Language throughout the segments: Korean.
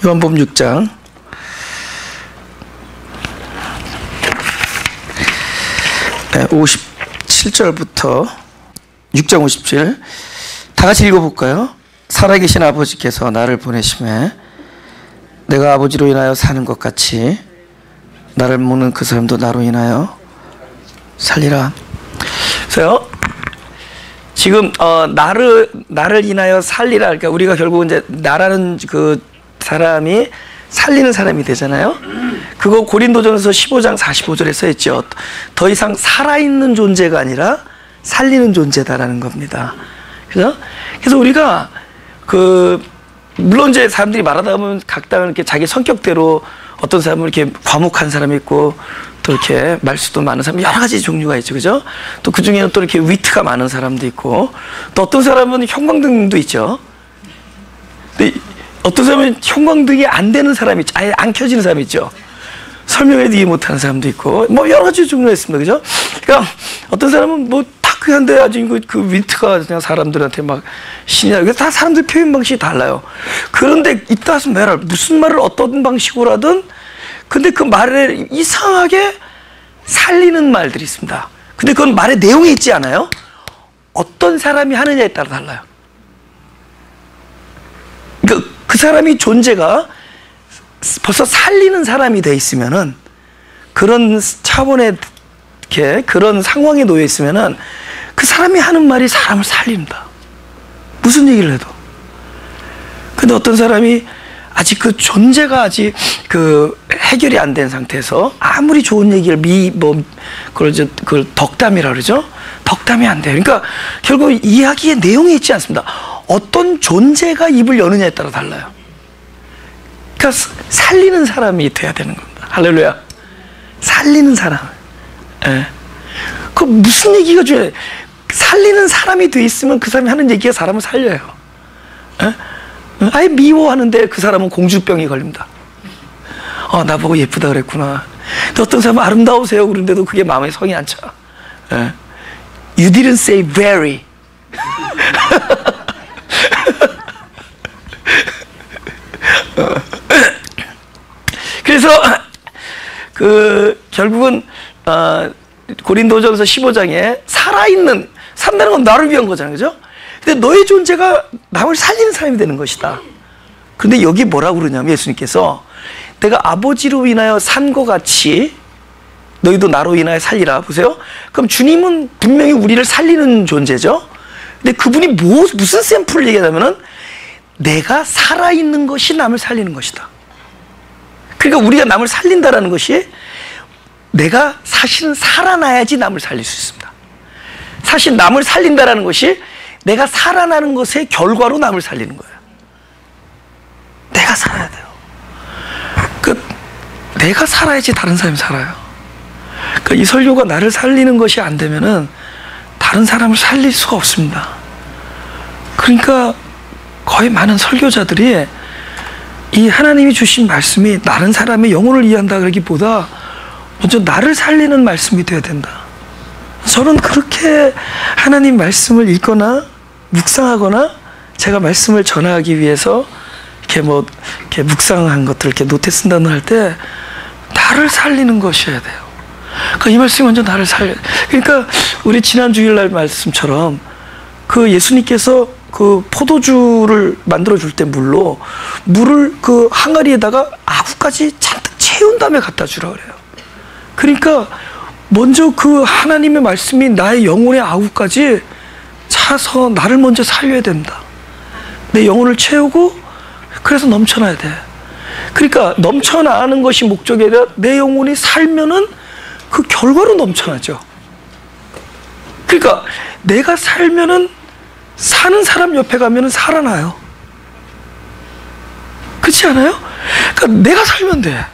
요한복음 6장 57절부터 6장 57 다 같이 읽어볼까요? 살아계신 아버지께서 나를 보내심에 내가 아버지로 인하여 사는 것 같이 나를 먹는 그 사람도 나로 인하여 살리라. 그래서 지금 나를 인하여 살리라. 그러니까 우리가 결국 이제 나라는 그 사람이 살리는 사람이 되잖아요. 그거 고린도전서 15장 45절에 써 있죠. 더 이상 살아있는 존재가 아니라 살리는 존재다라는 겁니다. 그래서 우리가 물론 이제 사람들이 말하다 보면 각당 이렇게 자기 성격대로 어떤 사람은 이렇게 과묵한 사람이 있고 또 이렇게 말수도 많은 사람, 여러 가지 종류가 있죠, 그죠? 또 그 중에는 또 이렇게 위트가 많은 사람도 있고, 또 어떤 사람은 형광등도 있죠. 근데 어떤 사람은 형광등이 안 되는 사람이 있죠. 아예 안 켜지는 사람이 있죠. 설명해도 이해 못하는 사람도 있고, 뭐 여러 가지 종류가 있습니다, 그죠? 그러니까 어떤 사람은 뭐 탁한데 아주 그 위트가 그냥 사람들한테 막 신이야. 그래서 다 사람들 표현 방식이 달라요. 그런데 이따 해서 무슨 말을 어떤 방식으로 하든, 근데 그 말에 이상하게 살리는 말들이 있습니다. 근데 그건 말의 내용에 있지 않아요? 어떤 사람이 하느냐에 따라 달라요. 그러니까 그 사람이 존재가 벌써 살리는 사람이 돼 있으면은, 그런 차원에 이렇게 그런 상황에 놓여 있으면은 그 사람이 하는 말이 사람을 살립니다. 무슨 얘기를 해도. 근데 어떤 사람이 아직 그 존재가 아직 그 해결이 안 된 상태에서 아무리 좋은 얘기를 그걸 덕담이라 그러죠? 덕담이 안 돼요. 그러니까 결국 이야기의 내용이 있지 않습니다. 어떤 존재가 입을 여느냐에 따라 달라요. 그러니까 살리는 사람이 돼야 되는 겁니다. 할렐루야. 살리는 사람. 예. 그 무슨 얘기가 중요해? 살리는 사람이 돼 있으면 그 사람이 하는 얘기가 사람을 살려요. 예? 아예 미워하는데 그 사람은 공주병이 걸립니다. 나보고 예쁘다 그랬구나. 근데 어떤 사람은 아름다우세요 그런데도 그게 마음에 성이 안 차. 예. You didn't say very. 그래서 결국은 고린도전서 15장에 산다는 건 나를 위한 거잖아요, 그죠? 근데 너의 존재가 남을 살리는 사람이 되는 것이다. 그런데 여기 뭐라고 그러냐면 예수님께서 내가 아버지로 인하여 산 것 같이 너희도 나로 인하여 살리라. 보세요. 그럼 주님은 분명히 우리를 살리는 존재죠. 근데 그분이 무슨 샘플을 얘기하냐면은 내가 살아있는 것이 남을 살리는 것이다. 그러니까 우리가 남을 살린다라는 것이 내가 사실은 살아나야지 남을 살릴 수 있습니다. 사실 남을 살린다라는 것이 내가 살아나는 것의 결과로 남을 살리는 거예요. 내가 살아야 돼요. 내가 살아야지 다른 사람이 살아요. 이 설교가 나를 살리는 것이 안 되면은 다른 사람을 살릴 수가 없습니다. 그러니까 거의 많은 설교자들이 이 하나님이 주신 말씀이 다른 사람의 영혼을 이해한다 그러기보다 먼저 나를 살리는 말씀이 돼야 된다. 저는 그렇게 하나님 말씀을 읽거나 묵상하거나 제가 말씀을 전하기 위해서 이렇게 묵상한 것들을 이렇게 노트에 쓴다는 할 때 나를 살리는 것이어야 돼요. 그러니까 이 말씀이 먼저 나를 살려. 그러니까 우리 지난 주일날 말씀처럼 그 예수님께서 그 포도주를 만들어 줄 때 물을 그 항아리에다가 아구까지 잔뜩 채운 다음에 갖다 주라 그래요. 그러니까 먼저 그 하나님의 말씀이 나의 영혼의 아구까지 차서 나를 먼저 살려야 된다. 내 영혼을 채우고 그래서 넘쳐나야 돼. 그러니까 넘쳐나는 것이 목적이 아니라 내 영혼이 살면은 그 결과로 넘쳐나죠. 그러니까 내가 살면은 사는 사람 옆에 가면은 살아나요. 그렇지 않아요? 그러니까 내가 살면 돼.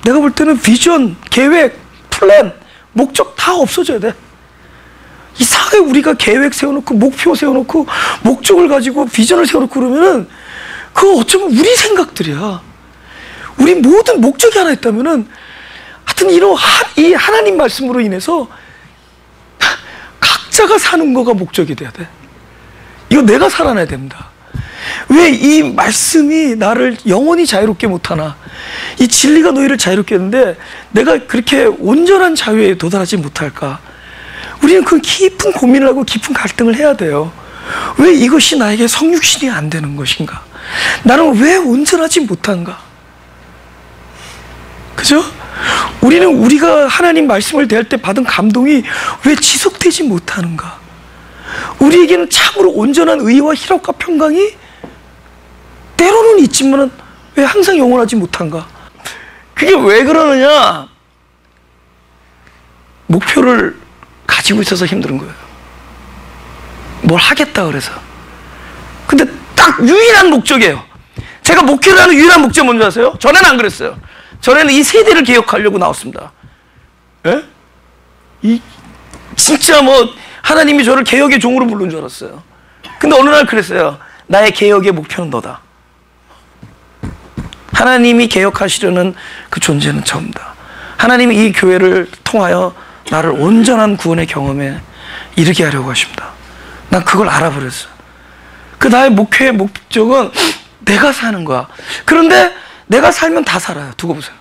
내가 볼 때는 비전, 계획, 플랜, 목적 다 없어져야 돼. 이상하게 우리가 계획 세워놓고 목표 세워놓고 목적을 가지고 비전을 세워놓고 그러면은 그거 어쩌면 우리 생각들이야. 우리 모든 목적이 하나 있다면은 하여튼 이 하나님 말씀으로 인해서 각자가 사는 거가 목적이 돼야 돼. 이거 내가 살아나야 됩니다. 왜 이 말씀이 나를 영원히 자유롭게 못하나? 이 진리가 너희를 자유롭게 했는데 내가 그렇게 온전한 자유에 도달하지 못할까? 우리는 그 깊은 고민을 하고 깊은 갈등을 해야 돼요. 왜 이것이 나에게 성육신이 안 되는 것인가? 나는 왜 온전하지 못한가? 그죠? 우리는 우리가 하나님 말씀을 대할 때 받은 감동이 왜 지속되지 못하는가? 우리에게는 참으로 온전한 의와 희락과 평강이 때로는 있지만 왜 항상 영원하지 못한가? 그게 왜 그러느냐? 목표를 가지고 있어서 힘든 거예요. 뭘 하겠다 그래서. 근데 딱 유일한 목적이에요. 제가 목회를 하는 유일한 목적이 뭔지 아세요? 전에는 안 그랬어요. 전에는 이 세대를 개혁하려고 나왔습니다. 예? 진짜 뭐 하나님이 저를 개혁의 종으로 부른 줄 알았어요. 근데 어느 날 그랬어요. 나의 개혁의 목표는 너다. 하나님이 개혁하시려는 그 존재는 저입니다. 하나님이 이 교회를 통하여 나를 온전한 구원의 경험에 이르게 하려고 하십니다. 난 그걸 알아버렸어요. 그 나의 목회의 목적은 내가 사는 거야. 그런데 내가 살면 다 살아요. 두고 보세요.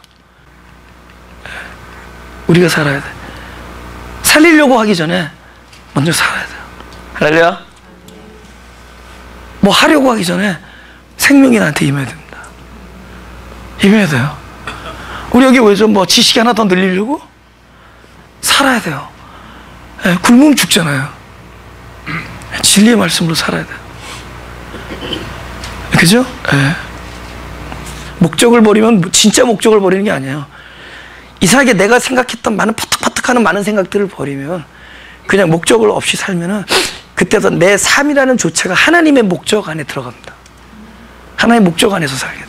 우리가 살아야 돼. 살리려고 하기 전에 먼저 살아야 돼요. 할렐루야. 뭐 하려고 하기 전에 생명이 나한테 임해야 됩니다. 임해야 돼요. 우리 여기 왜죠? 뭐 지식이 하나 더 늘리려고? 살아야 돼요. 예, 굶으면 죽잖아요. 진리의 말씀으로 살아야 돼요. 그죠? 예. 목적을 버리면 진짜 목적을 버리는 게 아니에요. 이상하게 내가 생각했던 많은 퍼뜩퍼뜩하는 많은 생각들을 버리면 그냥 목적을 없이 살면은 그때부터 내 삶이라는 조차가 하나님의 목적 안에 들어갑니다. 하나님의 목적 안에서 살게 돼요.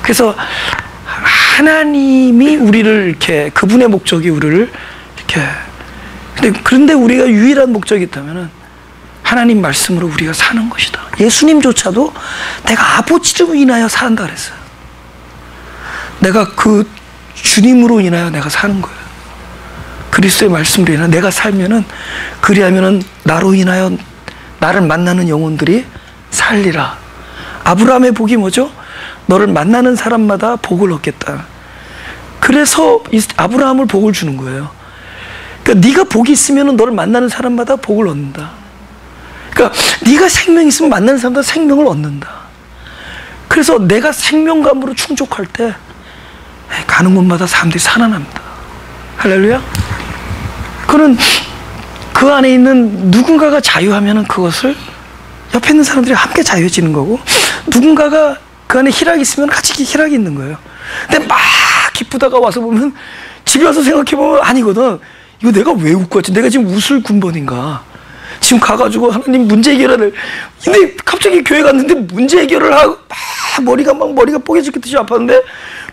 그래서 하나님이 우리를 이렇게 그분의 목적이 우리를 이렇게 그런데 우리가 유일한 목적이 있다면은 하나님 말씀으로 우리가 사는 것이다. 예수님조차도 내가 아버지로 인하여 산다 그랬어요. 내가 그 주님으로 인하여 내가 사는 거예요. 그리스도의 말씀으로 인하여 내가 살면은 그리하면은 나로 인하여 나를 만나는 영혼들이 살리라. 아브라함의 복이 뭐죠? 너를 만나는 사람마다 복을 얻겠다. 그래서 아브라함을 복을 주는 거예요. 그러니까 네가 복이 있으면 너를 만나는 사람마다 복을 얻는다. 그러니까 네가 생명이 있으면 만나는 사람마다 생명을 얻는다. 그래서 내가 생명감으로 충족할 때 가는 곳마다 사람들이 살아납니다. 할렐루야. 그는 그 안에 있는 누군가가 자유하면 그것을 옆에 있는 사람들이 함께 자유해지는 거고, 누군가가 그 안에 희락이 있으면 같이 희락이 있는 거예요. 근데 막 기쁘다가 와서 보면, 집에 와서 생각해보면 아니거든. 이거 내가 왜 웃고 왔지? 내가 지금 웃을 군번인가? 지금 가가지고 하나님 문제 해결을, 근데 갑자기 교회 갔는데 문제 해결을 하고 막 머리가 뽀개 죽겠듯이 아팠는데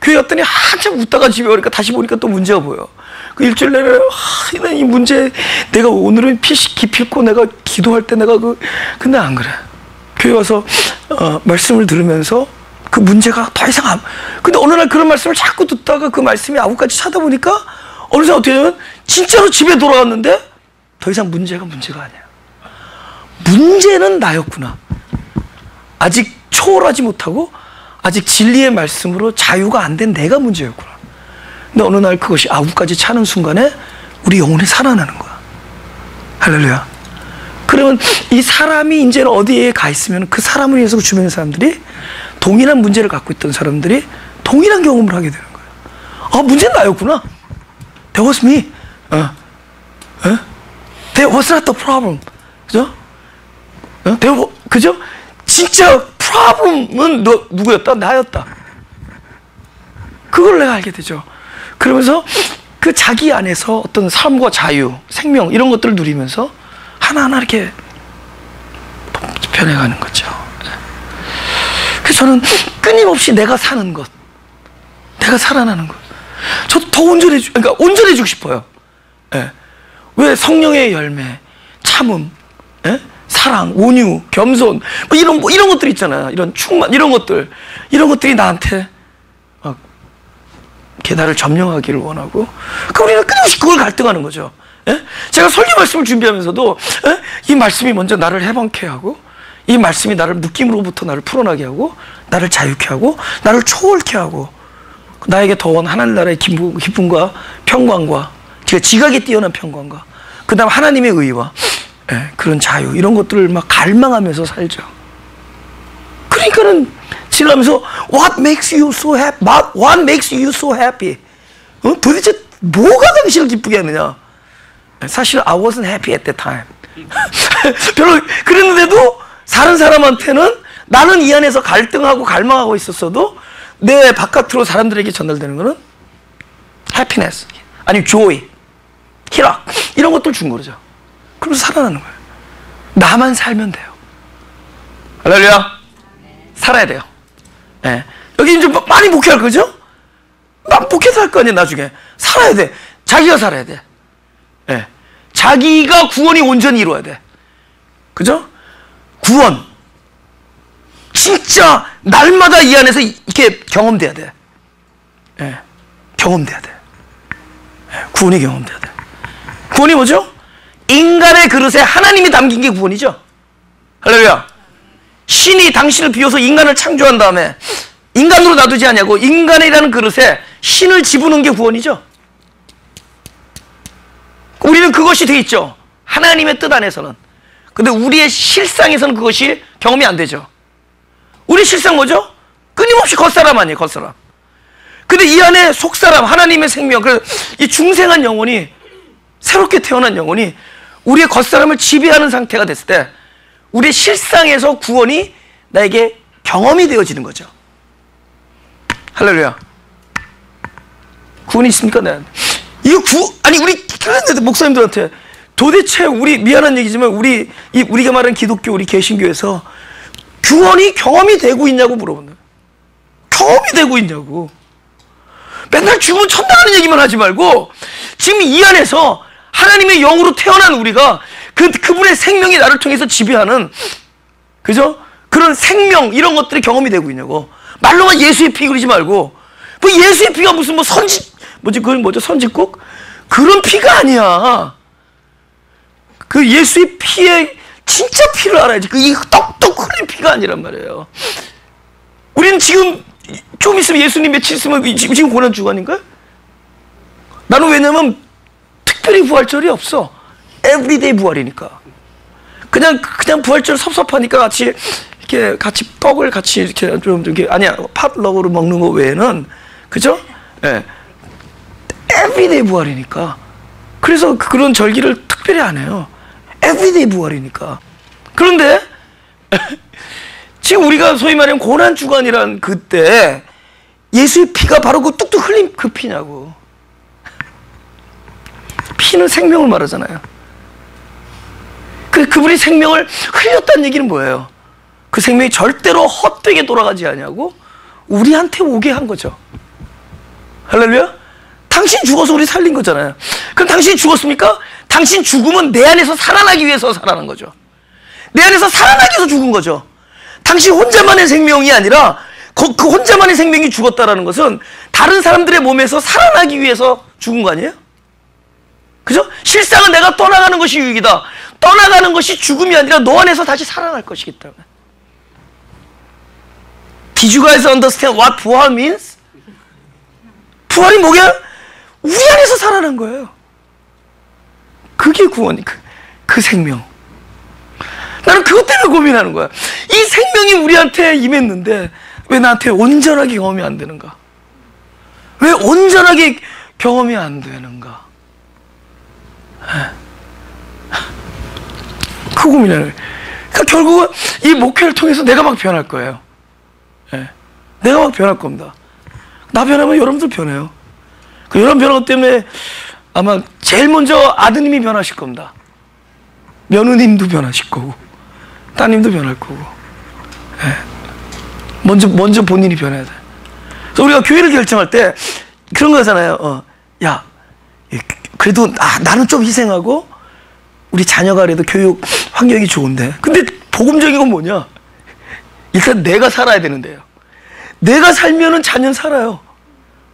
교회 갔더니 한참 웃다가 집에 오니까 다시 보니까 또 문제가 보여. 그 일주일 내내 이 문제, 내가 오늘은 기필코 내가 기도할 때 내가 근데 안 그래. 교회 와서 말씀을 들으면서 그 문제가 더 이상 근데 어느 날 그런 말씀을 자꾸 듣다가 그 말씀이 아구까지 찾아보니까 어느새 어떻게 되면 진짜로 집에 돌아왔는데 더 이상 문제가 아니야. 문제는 나였구나. 아직 초월하지 못하고 아직 진리의 말씀으로 자유가 안 된 내가 문제였구나. 근데 어느 날 그것이 아구까지 차는 순간에 우리 영혼이 살아나는 거야. 할렐루야. 그러면 이 사람이 이제는 어디에 가 있으면 그 사람을 위해서 그 주변의 사람들이 동일한 문제를 갖고 있던 사람들이 동일한 경험을 하게 되는 거예요. 아, 문제는 나였구나. That was me. That was not the problem. 그죠? 그죠? 진짜 problem은 누구였다? 나였다. 그걸 내가 알게 되죠. 그러면서 그 자기 안에서 어떤 삶과 자유, 생명 이런 것들을 누리면서 하나하나 이렇게 변해가는 거죠. 그래서 저는 끊임없이 내가 사는 것, 내가 살아나는 것, 저도 더 그러니까 온전해지고 싶어요. 예. 왜 성령의 열매, 참음, 예? 사랑, 온유, 겸손, 이런 것들 있잖아요. 이런 충만, 이런 것들이 나한테 막 이렇게 나를 점령하기를 원하고, 그러니까 우리는 끊임없이 그걸 갈등하는 거죠. 예? 제가 설교 말씀을 준비하면서도 이 말씀이 먼저 나를 해방케 하고, 이 말씀이 나를 묶임으로부터 나를 풀어나게 하고, 나를 자유케 하고, 나를 초월케 하고, 나에게 더원 하나님 나라의 기쁨과 평강과 지각에 뛰어난 평강과 그 다음 하나님의 의와 그런 자유, 이런 것들을 막 갈망하면서 살죠. 그러니까는 지나가면서 What makes you so happy? What makes you so happy? 도대체 뭐가 당신을 기쁘게 하느냐? 사실 I wasn't happy at that time. 별로 그랬는데도 다른 사람한테는 나는 이 안에서 갈등하고 갈망하고 있었어도 내 바깥으로 사람들에게 전달되는 거는 happiness, 아니 joy, 희락, 이런 것들 준 거죠. 그러면서 살아나는 거예요. 나만 살면 돼요. 할렐루야. 살아야 돼요. 네. 여기 이제 많이 목회할 거죠? 막 목회도 할 거 아니에요. 나중에 살아야 돼. 자기가 살아야 돼. 네. 자기가 구원이 온전히 이루어야 돼. 그죠? 구원 진짜 날마다 이 안에서 이렇게 경험돼야 돼. 네. 경험돼야 돼. 네. 구원이 경험돼야 돼. 구원이 뭐죠? 인간의 그릇에 하나님이 담긴 게 구원이죠. 할렐루야. 신이 당신을 비워서 인간을 창조한 다음에 인간으로 놔두지 않냐고, 인간이라는 그릇에 신을 집어넣은 게 구원이죠. 우리는 그것이 돼 있죠. 하나님의 뜻 안에서는. 근데 우리의 실상에서는 그것이 경험이 안 되죠. 우리 실상 뭐죠? 끊임없이 겉사람 아니에요, 겉사람. 근데 이 안에 속사람, 하나님의 생명, 이 중생한 영혼이, 새롭게 태어난 영혼이 우리의 겉사람을 지배하는 상태가 됐을 때 우리의 실상에서 구원이 나에게 경험이 되어지는 거죠. 할렐루야. 구원이 있습니까? 네. 이거 아니, 우리 그런데 목사님들한테 도대체 우리, 미안한 얘기지만 우리가 말하는 기독교, 우리 개신교에서 구원이 경험이 되고 있냐고 물어본다. 경험이 되고 있냐고. 맨날 죽으면 천당하는 얘기만 하지 말고 지금 이 안에서 하나님의 영으로 태어난 우리가 그분의 생명이 나를 통해서 지배하는, 그죠? 그런 생명, 이런 것들이 경험이 되고 있냐고. 말로만 예수의 피 그러지 말고, 뭐 예수의 피가 무슨 뭐 그건 뭐죠? 선지국? 그런 피가 아니야. 그 예수의 피의 진짜 피를 알아야지. 이 떡떡 흘린 피가 아니란 말이에요. 우리는 지금 좀 있으면 예수님 며칠 있으면 지금 고난 주간인가? 나는 왜냐면 특별히 부활절이 없어. 에브리데이 부활이니까. 그냥 부활절 섭섭하니까 같이 떡을 같이 이렇게 좀 이렇게, 아니야, 팥럭으로 먹는 거 외에는, 그죠? 예. 에브리데이 부활이니까. 그래서 그런 절기를 특별히 안 해요. 에브리데이 부활이니까. 그런데 지금 우리가 소위 말하면 고난 주간이란 그때 예수의 피가 바로 그 뚝뚝 흘린 그 피냐고. 피는 생명을 말하잖아요. 그분이 생명을 흘렸다는 얘기는 뭐예요? 그 생명이 절대로 헛되게 돌아가지 않냐고 우리한테 오게 한 거죠. 할렐루야? 당신 죽어서 우리 살린 거잖아요. 그럼 당신이 죽었습니까? 당신 죽음은 내 안에서 살아나기 위해서 살아난 거죠. 내 안에서 살아나기 위해서 죽은 거죠. 당신 혼자만의 생명이 아니라 그 혼자만의 생명이 죽었다라는 것은 다른 사람들의 몸에서 살아나기 위해서 죽은 거 아니에요? 그죠? 실상은 내가 떠나가는 것이 유익이다. 떠나가는 것이 죽음이 아니라 너 안에서 다시 살아날 것이기 때문에. Did you guys understand what 부활 means? 부활이 뭐야? 우리 안에서 살아난 거예요. 그게 구원이, 그 생명. 나는 그것 때문에 고민하는 거야. 이 생명이 우리한테 임했는데 왜 나한테 온전하게 경험이 안 되는가? 왜 온전하게 경험이 안 되는가? 그 고민하는 거예요. 그러니까 결국은 이 목회를 통해서 내가 막 변할 거예요. 내가 막 변할 겁니다. 나 변하면 여러분들 변해요. 여러분 변한 것 때문에 아마 제일 먼저 아드님이 변하실 겁니다. 며느님도 변하실 거고 따님도 변할 거고. 먼저 본인이 변해야 돼. 그래서 우리가 교회를 결정할 때 그런 거잖아요. 야, 그래도 나는 좀 희생하고 우리 자녀가 그래도 교육 환경이 좋은데. 근데 복음적인 건 뭐냐? 일단 내가 살아야 되는데요. 내가 살면은 자녀는 살아요.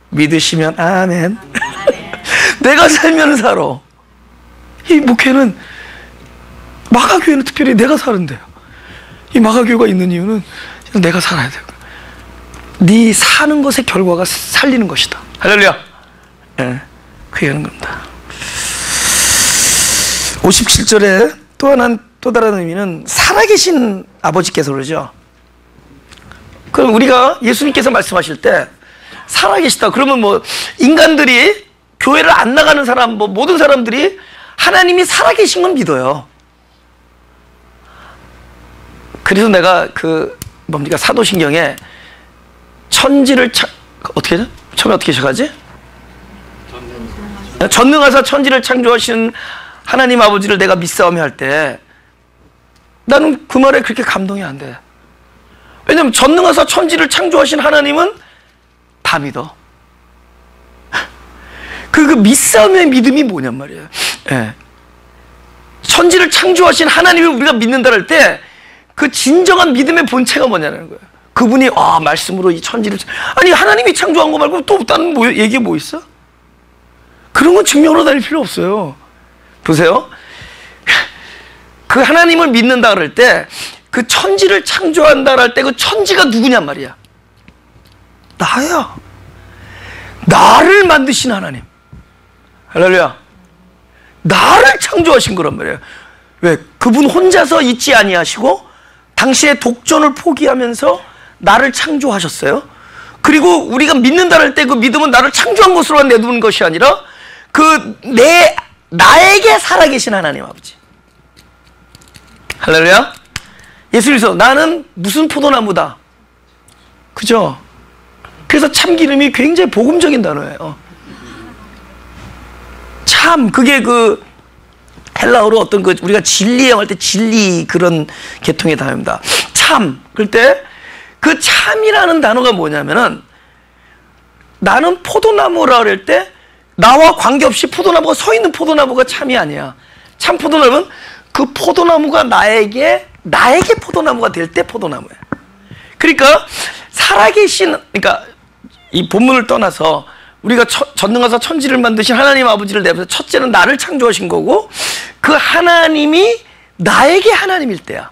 믿으시면 아멘. 내가 살면은 살아. 이 목회는, 마가교회는 특별히 내가 사는데요. 이 마가교회가 있는 이유는 내가 살아야 돼. 네 사는 것의 결과가 살리는 것이다. 할렐루야. 예, 그 얘기하는 겁니다. 57절에 또 다른 의미는 살아계신 아버지께서 그러죠. 그럼 우리가 예수님께서 말씀하실 때 살아계시다 그러면 뭐 인간들이 교회를 안 나가는 사람 뭐 모든 사람들이 하나님이 살아계신 건 믿어요. 그래서 내가 뭡니까 사도신경에 천지를 어떻게 하죠? 처음에 어떻게 시작하지? 전능하사 천지를 창조하신 하나님 아버지를 내가 믿사오며 할 때 나는 그 말에 그렇게 감동이 안 돼. 왜냐면 전능하사 천지를 창조하신 하나님은 다 믿어. 그 믿사오며의 믿음이 뭐냔 말이에요. 예. 천지를 창조하신 하나님을 우리가 믿는다 할 때 그 진정한 믿음의 본체가 뭐냐는 거예요. 그분이 말씀으로 이 천지를 아니 하나님이 창조한 거 말고 또 다른 얘기 뭐 있어? 그런 건 증명으로 다닐 필요 없어요. 보세요. 그 하나님을 믿는다 그럴 때 그 천지를 창조한다 할 때 그 천지가 누구냔 말이야. 나야. 나를 만드신 하나님. 할렐루야. 나를 창조하신 거란 말이에요. 왜? 그분 혼자서 있지 아니하시고 당신의 독존을 포기하면서 나를 창조하셨어요. 그리고 우리가 믿는다 할 때 그 믿음은 나를 창조한 것으로만 내두는 것이 아니라 나에게 살아계신 하나님 아버지. 할렐루야. 예수님께서 나는 무슨 포도나무다. 그죠? 그래서 참기름이 굉장히 복음적인 단어예요. 참, 그게 헬라어로 어떤 우리가 진리형 할 때 진리 그런 계통의 단어입니다. 참. 그럴 때 그 참이라는 단어가 뭐냐면은 나는 포도나무라 그럴 때 나와 관계없이 포도나무가 서 있는 포도나무가 참이 아니야. 참 포도나무는 그 포도나무가 나에게 포도나무가 될 때 포도나무야. 그러니까 그러니까 이 본문을 떠나서 우리가 전능하사 천지를 만드신 하나님 아버지를 내면서 첫째는 나를 창조하신 거고 그 하나님이 나에게 하나님일 때야.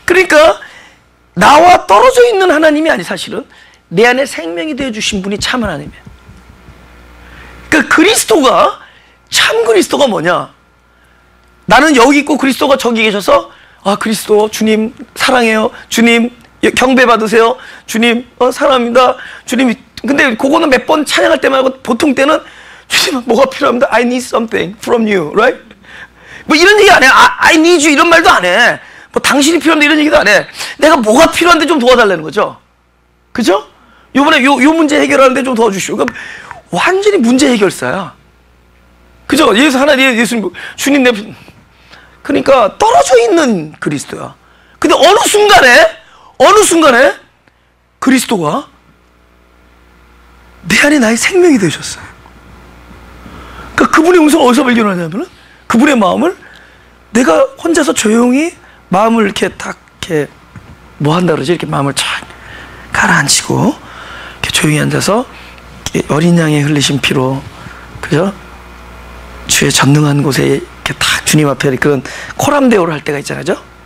그러니까 나와 떨어져 있는 하나님이 아니 사실은 내 안에 생명이 되어주신 분이 참 하나님이야. 그러니까 그리스도가 참 그리스도가 뭐냐? 나는 여기 있고 그리스도가 저기 계셔서 그리스도 주님 사랑해요. 주님 경배 받으세요. 주님 사랑합니다. 주님. 근데 그거는 몇 번 찬양할 때 말고 보통 때는 주님 뭐가 필요합니다. I need something from you, right? 뭐 이런 얘기 안 해. I need you 이런 말도 안 해. 뭐 당신이 필요한데 이런 얘기도 안 해. 내가 뭐가 필요한데 좀 도와달라는 거죠. 그죠? 요번에 요 문제 해결하는데 좀 도와주시오. 그러니까 완전히 문제 해결사야. 그죠? 예수님 주님 그러니까 떨어져 있는 그리스도야. 근데 어느 순간에 그리스도가 내 안에 나의 생명이 되셨어요. 그러니까 그분의 음성을 어디서 발견하냐면은 그분의 마음을 내가 혼자서 조용히 마음을 이렇게 뭐 한다 그러지? 이렇게 마음을 착 가라앉히고 이렇게 조용히 앉아서 어린 양의 흘리신 피로 그죠? 주의 전능한 곳에 이렇게 딱 주님 앞에 그런 코람데오를 할 때가 있잖아요.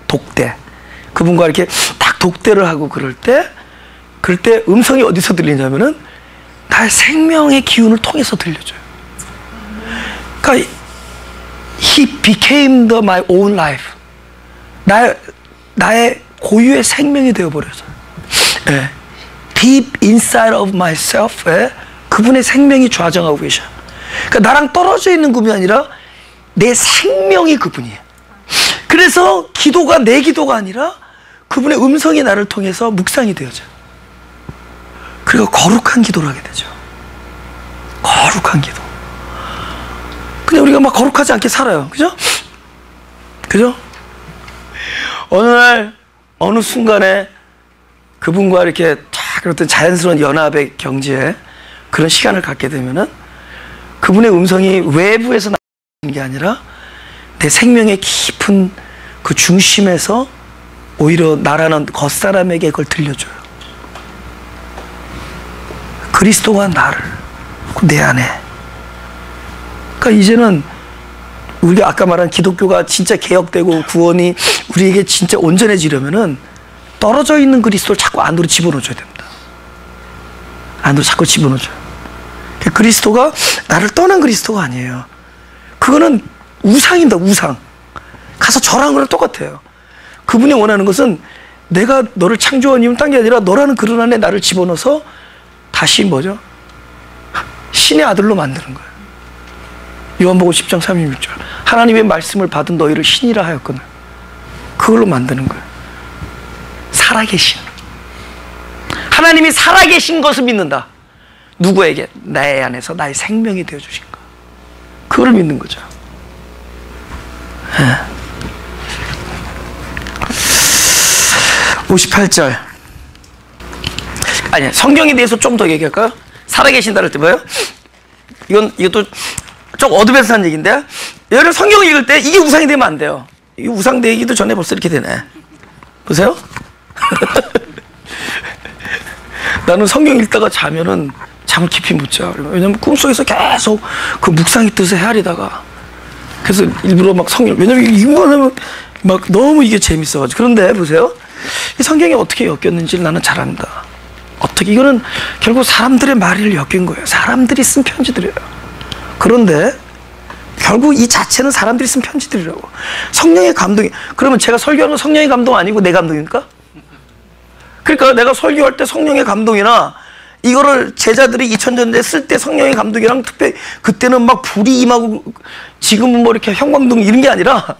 독대. 그분과 이렇게 딱 독대를 하고 그럴 때 음성이 어디서 들리냐면은 나의 생명의 기운을 통해서 들려줘요. 그러니까 He became my own life. 나의 고유의 생명이 되어버려서 예. Deep inside of myself에 그분의 생명이 좌정하고 계셔. 그러니까 나랑 떨어져 있는 그분이 아니라 내 생명이 그분이에요. 그래서 기도가 내 기도가 아니라 그분의 음성이 나를 통해서 묵상이 되어져요. 그리고 거룩한 기도를 하게 되죠. 거룩한 기도. 근데 우리가 막 거룩하지 않게 살아요. 그죠? 그죠? 어느 날, 어느 순간에 그분과 이렇게 딱 어떤 자연스러운 연합의 경지에 그런 시간을 갖게 되면은 그분의 음성이 외부에서 나오는 게 아니라 내 생명의 깊은 그 중심에서 오히려 나라는 겉사람에게 그걸 들려줘요. 그리스도가 나를 내 안에. 그러니까 이제는 우리가 아까 말한 기독교가 진짜 개혁되고 구원이 우리에게 진짜 온전해지려면은 떨어져 있는 그리스도를 자꾸 안으로 집어넣어줘야 됩니다. 안으로 자꾸 집어넣어줘요. 그리스도가 나를 떠난 그리스도가 아니에요. 그거는 우상입니다. 우상. 가서 절하는 거랑 똑같아요. 그분이 원하는 것은 내가 너를 창조한 이유는 딴 게 아니라 너라는 그릇 안에 나를 집어넣어서 다시 뭐죠? 신의 아들로 만드는 거예요. 요한복음 10장 36절. 하나님의 말씀을 받은 너희를 신이라 하였거늘. 그걸로 만드는 거예요. 살아계신. 하나님이 살아계신 것을 믿는다. 누구에게? 나의 안에서 나의 생명이 되어주신 거. 그걸 믿는 거죠. 58절. 아니, 성경에 대해서 좀 더 얘기할까요? 살아계신다 할 때 뭐예요? 이것도 좀 어드밴스한 얘기인데, 여러분 성경을 읽을 때 이게 우상이 되면 안 돼요. 이게 우상 되기도 전에 벌써 이렇게 되네. 보세요. 나는 성경 읽다가 자면은 잠을 깊이 못 자. 왜냐면 꿈속에서 계속 그 묵상의 뜻을 헤아리다가, 그래서 일부러 막 왜냐면 이거는 막 너무 이게 재밌어가지고. 그런데 보세요. 이 성경이 어떻게 엮였는지를 나는 잘 안다. 어떻게, 이거는 결국 사람들의 말을 엮인 거예요. 사람들이 쓴 편지들이에요. 그런데 결국 이 자체는 사람들이 쓴 편지들이라고. 성령의 감동이, 그러면 제가 설교하는 건 성령의 감동 아니고 내 감동입니까? 그러니까 내가 설교할 때 성령의 감동이나 이거를 제자들이 2000년대에 쓸 때 성령의 감동이랑 특별히 그때는 막 불이 임하고 지금은 뭐 이렇게 형광등 이런 게 아니라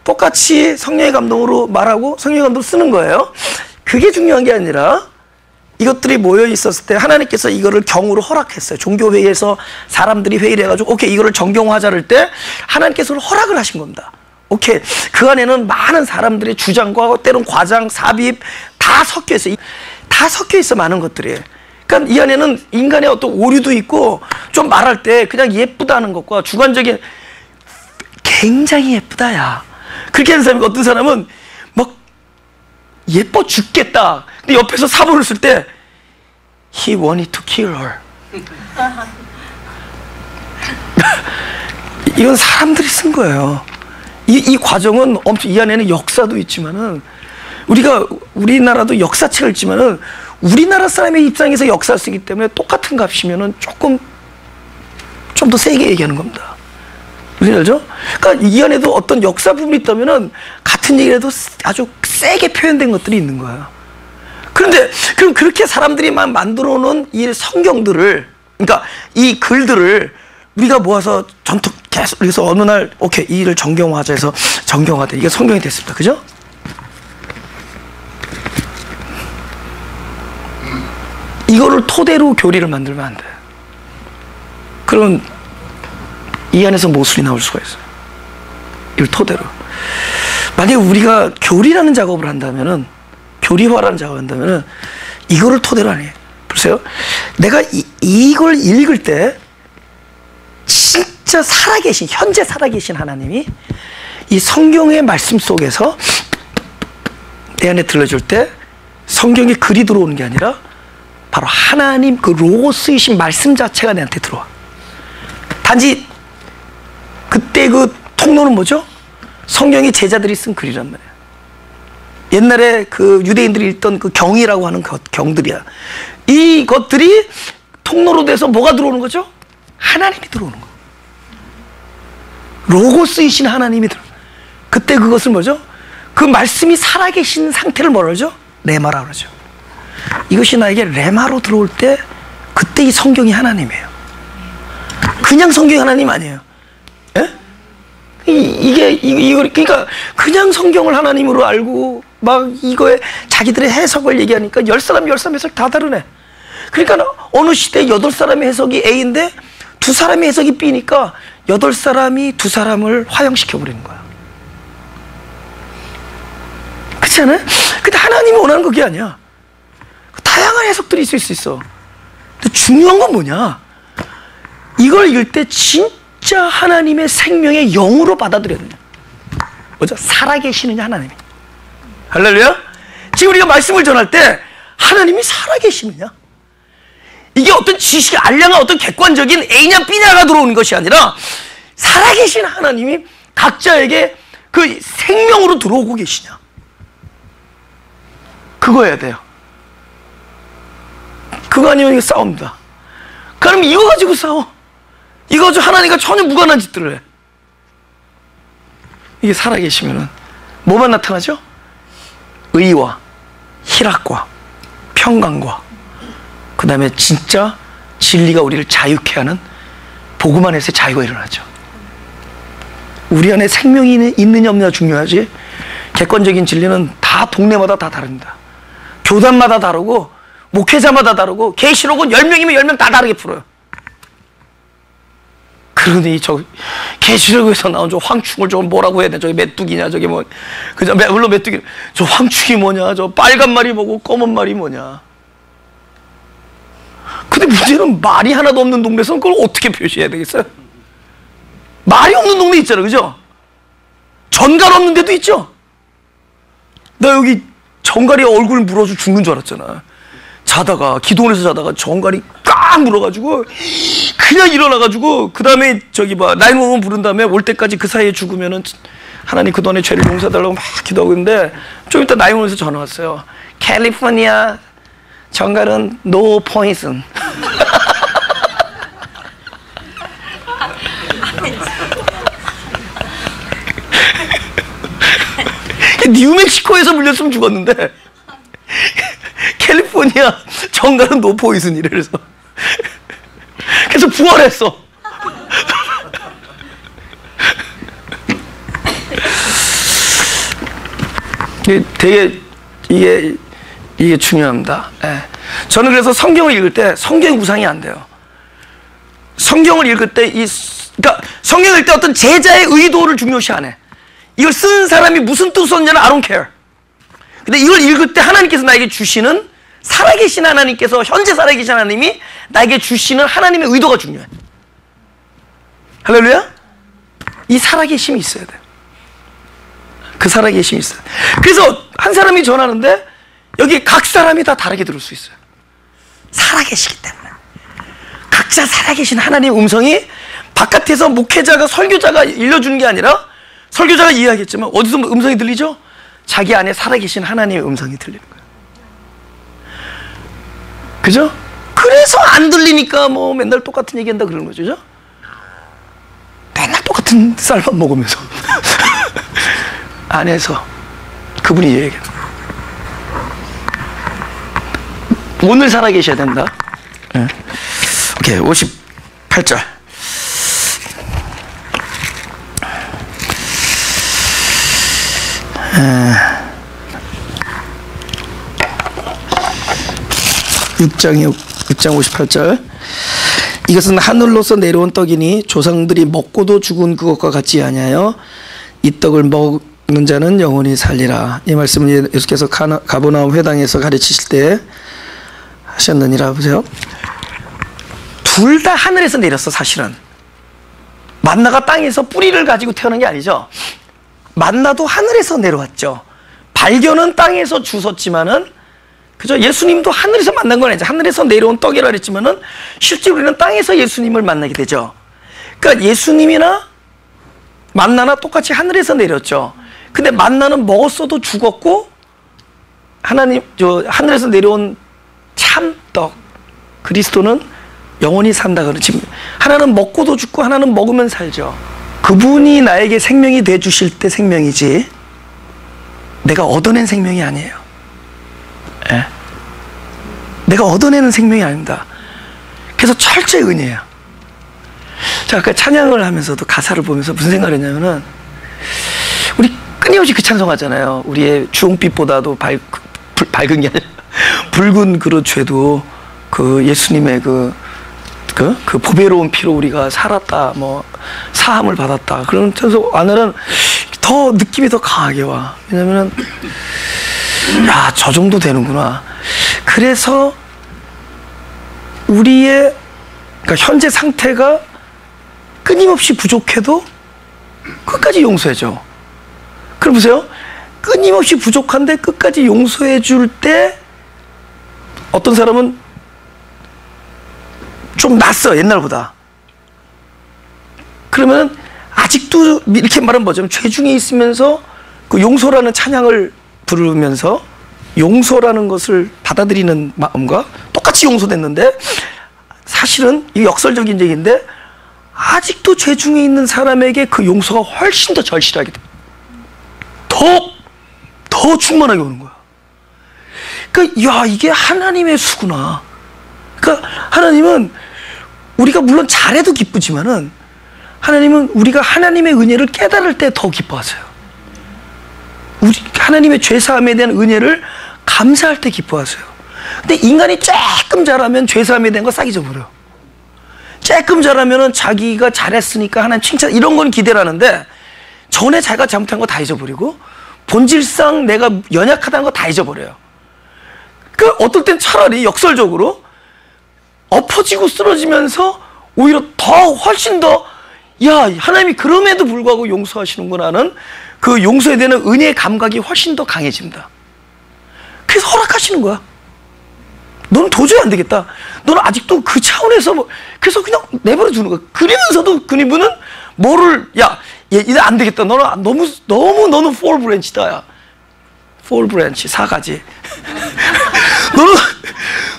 똑같이 성령의 감동으로 말하고 성령의 감동 쓰는 거예요. 그게 중요한 게 아니라 이것들이 모여 있었을 때 하나님께서 이거를 경으로 허락했어요. 종교회의에서 사람들이 회의를 해가지고 오케이 이거를 정경화하자 할 때 하나님께서 허락을 하신 겁니다. 오케이, 그 안에는 많은 사람들의 주장과 때론 과장, 삽입 다 섞여 있어요. 다 섞여 있어, 많은 것들이. 그러니까 이 안에는 인간의 어떤 오류도 있고, 좀 말할 때 그냥 예쁘다는 것과 주관적인, 굉장히 예쁘다 야, 그렇게 하는 사람이, 어떤 사람은 막 예뻐 죽겠다, 근데 옆에서 사본을 쓸 때 He wanted to kill her. 이건 사람들이 쓴 거예요. 이 과정은 엄청, 이 안에는 역사도 있지만은, 우리나라도 역사책을 읽지만은 우리나라 사람의 입장에서 역사를 쓰기 때문에 똑같은 값이면은 조금 좀 더 세게 얘기하는 겁니다. 무슨 알죠? 그러니까 이 안에도 어떤 역사 부분이 있다면은 같은 얘기라도 아주 세게 표현된 것들이 있는 거예요. 그런데 그럼 그렇게 사람들이 막 만들어 놓은 이 성경들을, 그러니까 이 글들을 우리가 모아서 전투 계속, 그래서 어느 날 오케이 이 일을 정경화하자 해서 정경화돼, 이게 성경이 됐습니다. 그죠? 이거를 토대로 교리를 만들면 안 돼. 그럼 이 안에서 모순이 나올 수가 있어요. 이걸 토대로. 만약에 우리가 교리라는 작업을 한다면은, 교리화라는 작업을 한다면은 이거를 토대로 안 해요. 보세요. 내가 이걸 읽을 때 진짜 살아계신, 현재 살아계신 하나님이 이 성경의 말씀 속에서 내 안에 들려줄 때 성경에 글이 들어오는 게 아니라 바로 하나님 그 로고스이신 말씀 자체가 내한테 들어와. 단지 그때 그 통로는 뭐죠? 성경이 제자들이 쓴 글이란 말이야. 옛날에 그 유대인들이 읽던 그 경이라고 하는 경들이야. 이 것들이 통로로 돼서 뭐가 들어오는 거죠? 하나님이 들어오는 거. 로고스이신 하나님이 들어오는 거. 그때 그것을 뭐죠? 그 말씀이 살아계신 상태를 뭐라 그러죠? 레마라 그러죠. 이것이 나에게 레마로 들어올 때 그때 이 성경이 하나님이에요. 그냥 성경이 하나님 아니에요. 예? 이거 그러니까 그냥 성경을 하나님으로 알고 막 이거에 자기들의 해석을 얘기하니까 10사람 해석 다 다르네. 그러니까 어느 시대에 8사람의 해석이 A인데 2사람의 해석이 B니까 8사람이 2사람을 화형시켜버리는 거야. 그렇지 않아요? 근데 하나님이 원하는 그게 아니야. 다양한 해석들이 있을 수 있어. 근데 중요한 건 뭐냐? 이걸 읽을 때 진짜 하나님의 생명의 영으로 받아들여야 되냐? 뭐죠? 살아계시느냐, 하나님이. 할렐루야? 지금 우리가 말씀을 전할 때 하나님이 살아계시느냐? 이게 어떤 지식, 알량한 어떤 객관적인 A냐 B냐가 들어오는 것이 아니라 살아계신 하나님이 각자에게 그 생명으로 들어오고 계시냐? 그거 해야 돼요. 그거 아니면 이거 싸웁니다. 그럼 이거 가지고 싸워. 이거 가지고 하나님과 전혀 무관한 짓들을 해. 이게 살아계시면은 뭐만 나타나죠? 의와 희락과 평강과 그 다음에 진짜 진리가 우리를 자유케 하는 복음 안에서의 자유가 일어나죠. 우리 안에 생명이 있느냐 없느냐 중요하지, 객관적인 진리는 다 동네마다 다 다릅니다. 교단마다 다르고 목회자마다 다르고 계시록은 10명이면 10명 다 다르게 풀어요. 그러니 저 계시록에서 나온 저 황충을 저 뭐라고 해야 돼? 저기 메뚜기냐 저기 뭐 그저 물론 메뚜기, 저 황충이 뭐냐, 저 빨간 말이 뭐고 검은 말이 뭐냐. 근데 문제는 말이 하나도 없는 동네에서는 그걸 어떻게 표시해야 되겠어요? 말이 없는 동네 있잖아, 그죠? 전갈 없는 데도 있죠? 나 여기 전갈이 얼굴 물어서 죽는 줄 알았잖아. 자다가, 기도원에서 자다가 전갈이 꽉 물어가지고 그냥 일어나가지고 그 다음에 저기 봐 911 부른 다음에 올 때까지 그 사이에 죽으면은 하나님 그동안의 죄를 용서해달라고 막 기도하고 있는데 좀 이따 911에서 전화 왔어요. 캘리포니아 전갈은 no poison. 뉴멕시코에서 물렸으면 죽었는데 캘리포니아 정갈은 노 포이즌이래. 그래서 부활했어. 되게 이게 중요합니다. 예. 저는 그래서 성경을 읽을 때 성경 구상이 안 돼요. 성경을 읽을 때 그러니까 성경을 읽을 때 어떤 제자의 의도를 중요시 안 해. 이걸 쓴 사람이 무슨 뜻을 썼냐는 I don't care. 근데 이걸 읽을 때 하나님께서 나에게 주시는, 살아계신 하나님께서, 현재 살아계신 하나님이 나에게 주시는 하나님의 의도가 중요해. 할렐루야? 이 살아계심이 있어야 돼요. 그 살아계심이 있어요. 그래서 한 사람이 전하는데 여기 각 사람이 다 다르게 들을 수 있어요. 살아계시기 때문에. 각자 살아계신 하나님의 음성이 바깥에서 목회자가, 설교자가 일러주는 게 아니라, 설교자가 이해하겠지만 어디서 음성이 들리죠? 자기 안에 살아계신 하나님의 음성이 들리는 거예요. 그죠? 그래서 안 들리니까 뭐 맨날 똑같은 얘기한다 그러는 거죠. 그죠? 맨날 똑같은 쌀밥 먹으면서 안에서 그분이 얘기해요. 오늘 살아계셔야 된다. 네. 오케이, 58절. 육장 58절. 이것은 하늘로서 내려온 떡이니 조상들이 먹고도 죽은 그것과 같지 아니하여 이 떡을 먹는 자는 영원히 살리라. 이 말씀을 예수께서 가버나움 회당에서 가르치실 때 하셨느니라. 보세요. 둘 다 하늘에서 내렸어. 사실은 만나가 땅에서 뿌리를 가지고 태어난 게 아니죠. 만나도 하늘에서 내려왔죠. 발견은 땅에서 주웠지만은, 그죠? 예수님도 하늘에서 만난 건 아니죠. 하늘에서 내려온 떡이라 그랬지만은 실제 우리는 땅에서 예수님을 만나게 되죠. 그러니까 예수님이나 만나나 똑같이 하늘에서 내렸죠. 근데 만나는 먹었어도 죽었고, 하늘에서 내려온 참떡 그리스도는 영원히 산다 그러지. 하나는 먹고도 죽고 하나는 먹으면 살죠. 그분이 나에게 생명이 돼 주실 때 생명이지 내가 얻어낸 생명이 아니에요. 예? 내가 얻어내는 생명이 아닙니다. 그래서 철저히 은혜예요. 자, 아까 찬양을 하면서도 가사를 보면서 무슨 생각을 했냐면은, 우리 끊임없이 그 찬송하잖아요. 우리의 주홍빛보다도 밝은 게 아니라 붉은 그릇 죄도 그 예수님의 그 보배로운 피로 우리가 살았다, 뭐 사함을 받았다. 그런 찬송 안에는 더 느낌이 더 강하게 와. 왜냐면은 야, 저 정도 되는구나. 그래서 우리의 그러니까 현재 상태가 끊임없이 부족해도 끝까지 용서해줘. 그럼 보세요. 끊임없이 부족한데 끝까지 용서해 줄 때 어떤 사람은 좀 낫어, 옛날보다. 그러면 아직도 이렇게 말하면 뭐죠? 죄 중에 있으면서 그 용서라는 찬양을 부르면서 용서라는 것을 받아들이는 마음과 똑같이 용서됐는데 사실은 이 역설적인 얘기인데 아직도 죄 중에 있는 사람에게 그 용서가 훨씬 더 절실하게 돼. 더 충만하게 오는 거야. 그러니까 야, 이게 하나님의 수구나. 그러니까 하나님은 우리가 물론 잘해도 기쁘지만은 하나님은 우리가 하나님의 은혜를 깨달을 때 더 기뻐하세요. 하나님의 죄사함에 대한 은혜를 감사할 때 기뻐하세요. 근데 인간이 조금 잘하면 죄사함에 대한 거 싹 잊어버려. 조금 잘하면은 자기가 잘했으니까 하나님 칭찬 이런 건 기대를 하는데 전에 자기가 잘못한 거 다 잊어버리고 본질상 내가 연약하다는 거 다 잊어버려요. 그 어떨 땐 차라리 역설적으로 엎어지고 쓰러지면서 오히려 더 훨씬 더 야, 하나님이 그럼에도 불구하고 용서하시는구나 하는 그 용서에 대한 은혜의 감각이 훨씬 더 강해집니다. 그래서 허락하시는 거야. 너는 도저히 안 되겠다. 너는 아직도 그 차원에서 그래서 그냥 내버려 두는 거야. 그러면서도 그분은 뭐를 이제 안 되겠다. 너는 너는 폴 브랜치다. 야. 폴 브랜치 사가지.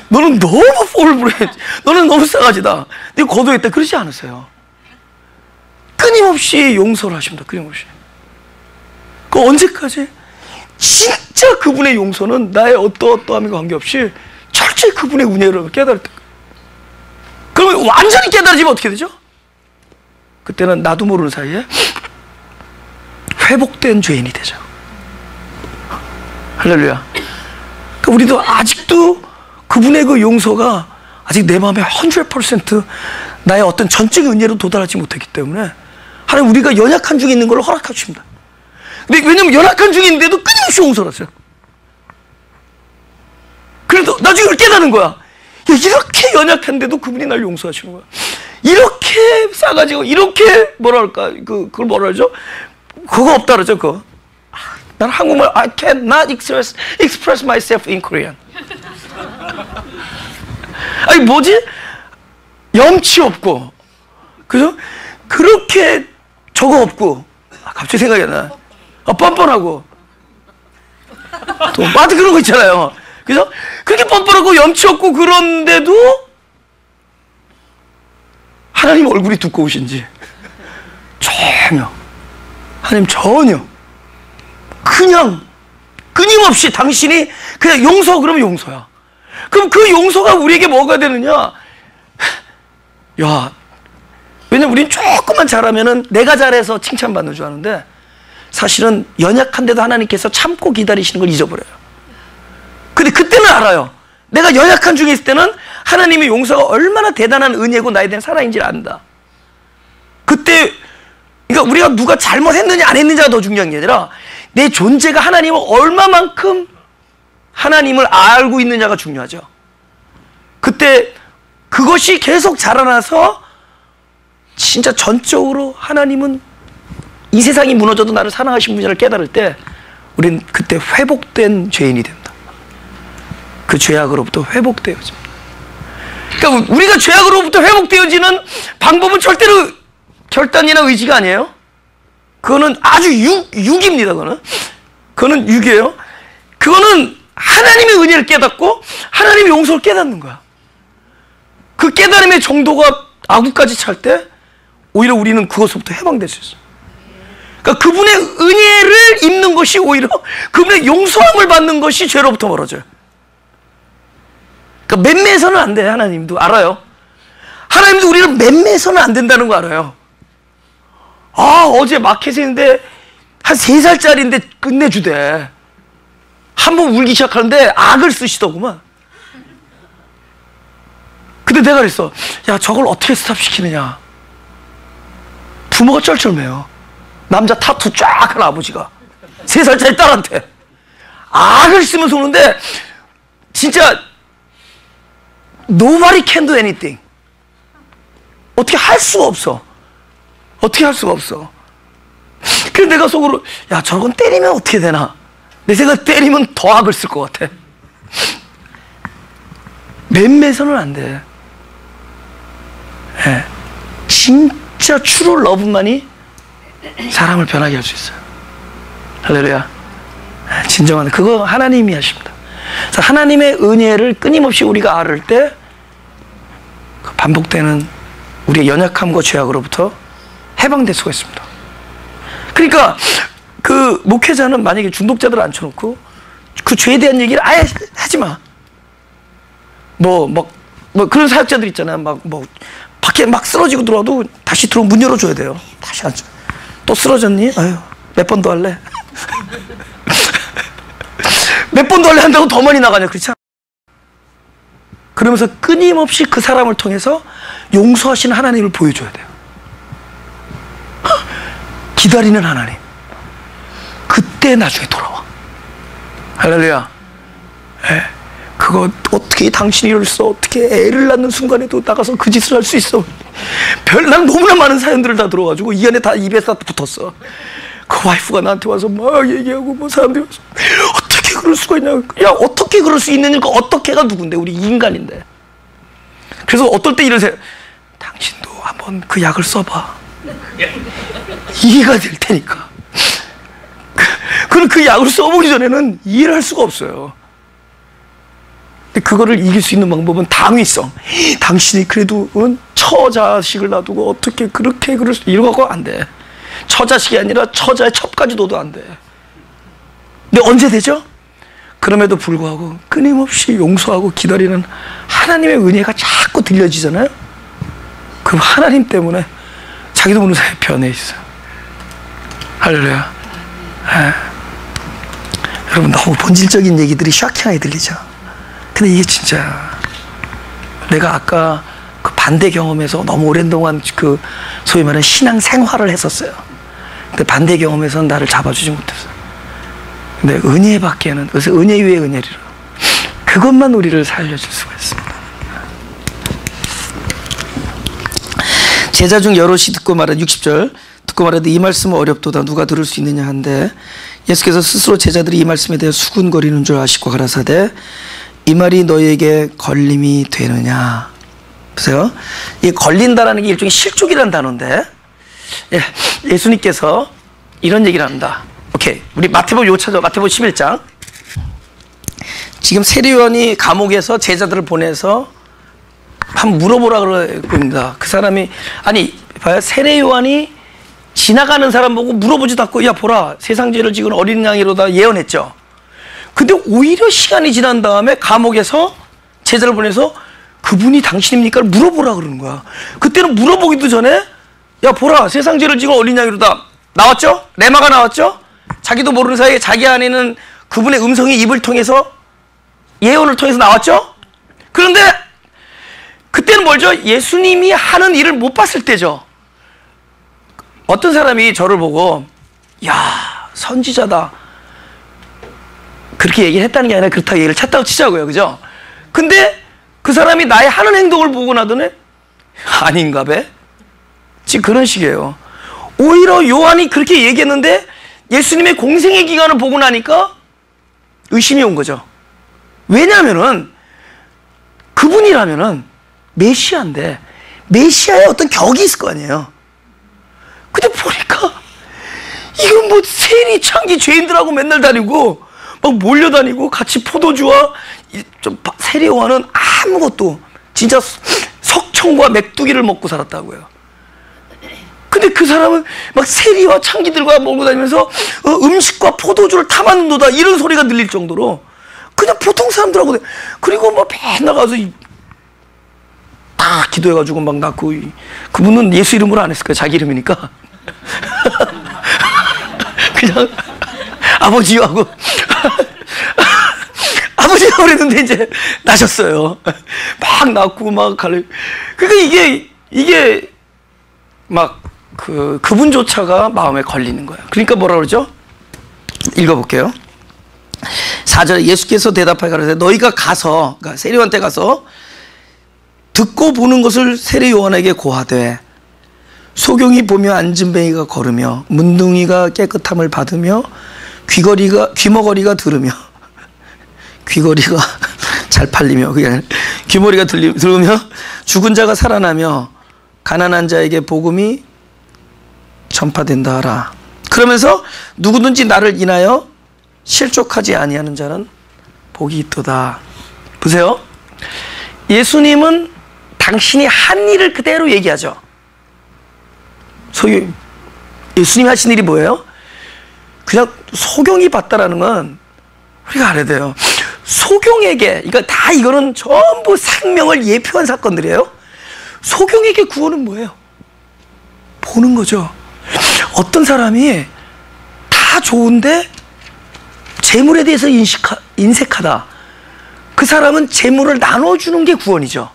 너는 너무 폴 브랜치. 너는 너무 싸가지다. 네가 거두겠다. 그러지 않으세요. 끊임없이 용서를 하십니다. 끊임없이. 그 언제까지? 진짜 그분의 용서는 나의 어떠함과 관계없이 철저히 그분의 은혜를 깨달을 때. 그러면 완전히 깨달아지면 어떻게 되죠? 그때는 나도 모르는 사이에 회복된 죄인이 되죠. 할렐루야. 그러니까 우리도 아직도 그분의 그 용서가 아직 내 마음에 100% 나의 어떤 전적인 은혜로 도달하지 못했기 때문에 하나님 우리가 연약한 중에 있는 걸 허락해 주십니다. 근데 왜냐면 연약한 중에 있는데도 끊임없이 용서를 하세요. 그래도 나중에 그걸 깨닫는 거야. 야, 이렇게 연약한데도 그분이 날 용서하시는 거야. 이렇게 싸가지고 이렇게 뭐랄까 그걸 뭐라 그러죠? 그거 없다 그러죠. 그거. 난 한국말 I cannot express myself in Korean. 아니 뭐지? 염치 없고 그죠? 그렇게 저거 없고 갑자기 생각이 안 나. 뻔뻔하고 또 하여튼 그런 거 있잖아요. 그죠? 그렇게 뻔뻔하고 염치 없고 그런데도 하나님 얼굴이 두꺼우신지 전혀 하나님 전혀 그냥 끊임없이 당신이 그냥 용서 그러면 용서야. 그럼 그 용서가 우리에게 뭐가 되느냐? 야, 왜냐면 우린 조금만 잘하면은 내가 잘해서 칭찬받는 줄 아는데 사실은 연약한데도 하나님께서 참고 기다리시는 걸 잊어버려요. 근데 그때는 알아요. 내가 연약한 중에 있을 때는 하나님의 용서가 얼마나 대단한 은혜고 나에 대한 사랑인지를 안다. 그때 그러니까 우리가 누가 잘못했느냐 안 했느냐가 더 중요한 게 아니라 내 존재가 하나님을 얼마만큼 하나님을 알고 있느냐가 중요하죠. 그때 그것이 계속 자라나서 진짜 전적으로 하나님은 이 세상이 무너져도 나를 사랑하신 분이라를 깨달을 때 우린 그때 회복된 죄인이 된다. 그 죄악으로부터 회복되어집니다. 그러니까 우리가 죄악으로부터 회복되어지는 방법은 절대로 결단이나 의지가 아니에요. 그거는 아주 육입니다. 그거는 육이에요. 그거는 하나님의 은혜를 깨닫고 하나님의 용서를 깨닫는 거야. 그 깨달음의 정도가 아구까지 찰 때 오히려 우리는 그것부터 해방될 수 있어요. 그러니까 그분의 은혜를 입는 것이 오히려 그분의 용서함을 받는 것이 죄로부터 멀어져요. 그러니까 맴매해서는 안 돼. 하나님도 알아요. 하나님도 우리를 맴매해서는 안 된다는 거 알아요. 어제 마켓에 있는데 한 3살짜리인데 끝내주대. 한번 울기 시작하는데 악을 쓰시더구만. 근데 내가 그랬어. 야, 저걸 어떻게 스탑시키느냐. 부모가 쩔쩔매요. 남자 타투 쫙 한 아버지가 3살짜리 딸한테 악을 쓰면서 오는데 진짜 nobody can do anything. 어떻게 할 수가 없어. 어떻게 할 수가 없어. 그래서 내가 속으로 야, 저건 때리면 어떻게 되나. 내 생각 때리면 더 악을 쓸 것 같아. 맴매서는 안 돼. 네. 진짜 추로 러브만이 사람을 변하게 할 수 있어요. 할렐루야. 진정한 그거 하나님이 하십니다. 그래서 하나님의 은혜를 끊임없이 우리가 알을 때 반복되는 우리의 연약함과 죄악으로부터 해방될 수가 있습니다. 그러니까 그 목회자는 만약에 중독자들을 앉혀놓고 그 죄에 대한 얘기를 아예 하지 마. 뭐 그런 사역자들 있잖아요. 밖에 막 쓰러지고 들어와도 다시 들어오면 문 열어줘야 돼요. 다시 앉아. 또 쓰러졌니? 아유, 몇 번 더 할래? 몇 번 더 할래 한다고 더 많이 나가냐? 그렇지 않아? 그러면서 끊임없이 그 사람을 통해서 용서하시는 하나님을 보여줘야 돼요. 기다리는 하나님. 그때 나중에 돌아와. 할렐루야. 그거 어떻게 당신이 이럴 수, 어떻게 애를 낳는 순간에도 나가서 그 짓을 할 수 있어. 난 너무나 많은 사연들을 다 들어가지고 이 안에 다 입에 다 붙었어. 그 와이프가 나한테 와서 막 얘기하고 뭐 사람들이 와서 어떻게 그럴 수가 있냐. 야, 어떻게 그럴 수 있느냐고. 어떻게가 누군데. 우리 인간인데. 그래서 어떨 때 이런 생각, 당신도 한번 그 약을 써봐. 이해가 될 테니까. 그럼 그 약을 써보기 전에는 이해를 할 수가 없어요. 근데 그거를 이길 수 있는 방법은 당위성. 당신이 그래도 처자식을 놔두고 어떻게 그렇게 그럴 수, 이러고 안 돼. 처자식이 아니라 처자의 첩까지 둬도 안 돼. 근데 언제 되죠? 그럼에도 불구하고 끊임없이 용서하고 기다리는 하나님의 은혜가 자꾸 들려지잖아요. 그럼 하나님 때문에 자기도 모르는 사이에 변해 있어요. 할렐루야. 여러분, 너무 본질적인 얘기들이 샤킹하게 들리죠. 근데 이게 진짜 내가 아까 그 반대 경험에서 너무 오랜 동안 그 소위 말하는 신앙 생활을 했었어요. 근데 반대 경험에서는 나를 잡아주지 못했어요. 근데 은혜 밖에는, 그래서 은혜 위에 은혜리라. 그것만 우리를 살려줄 수가 있습니다. 제자 중 여럿이 듣고 말하되 60절 듣고 말하되 이 말씀은 어렵도다 누가 들을 수 있느냐 한데 예수께서 스스로 제자들이 이 말씀에 대해 수군거리는 줄 아시고 가라사대 이 말이 너희에게 걸림이 되느냐. 보세요. 이 걸린다라는 게 일종의 실족이라는 단어인데 예수님께서 이런 얘기를 합니다. 오케이, 우리 마태복음 요거 찾아. 마태복음 11장. 지금 세례요한이 감옥에서 제자들을 보내서 한번 물어보라 그럽니다. 그 사람이, 아니 봐요, 세례요한이 지나가는 사람 보고 물어보지도 않고 야 보라 세상 죄를 지은 어린 양이로다 예언했죠. 근데 오히려 시간이 지난 다음에 감옥에서 제자를 보내서 그분이 당신입니까? 물어보라 그러는 거야. 그때는 물어보기도 전에 야 보라 세상 죄를 지은 어린 양이로다 나왔죠? 레마가 나왔죠? 자기도 모르는 사이에 자기 안에는 그분의 음성이 입을 통해서 예언을 통해서 나왔죠? 그런데 그때는 뭘죠? 예수님이 하는 일을 못 봤을 때죠. 어떤 사람이 저를 보고 야 선지자다 그렇게 얘기를 했다는 게 아니라 그렇다고 얘기를 찾다고 치자고요. 그죠? 근데 그 사람이 나의 하는 행동을 보고 나더니 아닌가 봐? 지금 그런 식이에요. 오히려 요한이 그렇게 얘기했는데 예수님의 공생의 기간을 보고 나니까 의심이 온 거죠. 왜냐하면은 그분이라면은 메시아인데 메시아의 어떤 격이 있을 거 아니에요. 근데 보니까 이건 뭐 세리 창기 죄인들하고 맨날 다니고 막 몰려다니고 같이 포도주와 좀 세리요한은 아무것도 진짜 석청과 맥두기를 먹고 살았다고요. 근데 그 사람은 막 세리와 창기들과 먹고 다니면서 음식과 포도주를 탐하는도다 이런 소리가 들릴 정도로 그냥 보통 사람들하고 그리고 막 맨날 가서 다 기도해가지고 막 낳고 그분은 예수 이름으로 안 했을 거예요. 자기 이름이니까 그냥 아버지하고 아버지가 그랬는데 이제 나셨어요. 막 낳고 막 갈래. 그러니까 이게 막 그분조차가 마음에 걸리는 거예요. 그러니까 뭐라 그러죠? 읽어볼게요. 4절에 예수께서 대답하여 가라사대 너희가 가서, 그러니까 세례요한테 가서 듣고 보는 것을 세례요한에게 고하되 소경이 보며 앉은뱅이가 걸으며 문둥이가 깨끗함을 받으며 귀머거리가 들으며 귀걸이가 잘 팔리며 그게 아니라 귀머리가 들으며 죽은 자가 살아나며 가난한 자에게 복음이 전파된다 하라. 그러면서 누구든지 나를 인하여 실족하지 아니하는 자는 복이 있도다. 보세요. 예수님은 당신이 한 일을 그대로 얘기하죠. 소위 예수님이 하신 일이 뭐예요? 그냥 소경이 봤다라는 건 우리가 알아야 돼요. 소경에게, 이거는 전부 생명을 예표한 사건들이에요. 소경에게 구원은 뭐예요? 보는 거죠. 어떤 사람이 다 좋은데 재물에 대해서 인색하다. 그 사람은 재물을 나눠주는 게 구원이죠.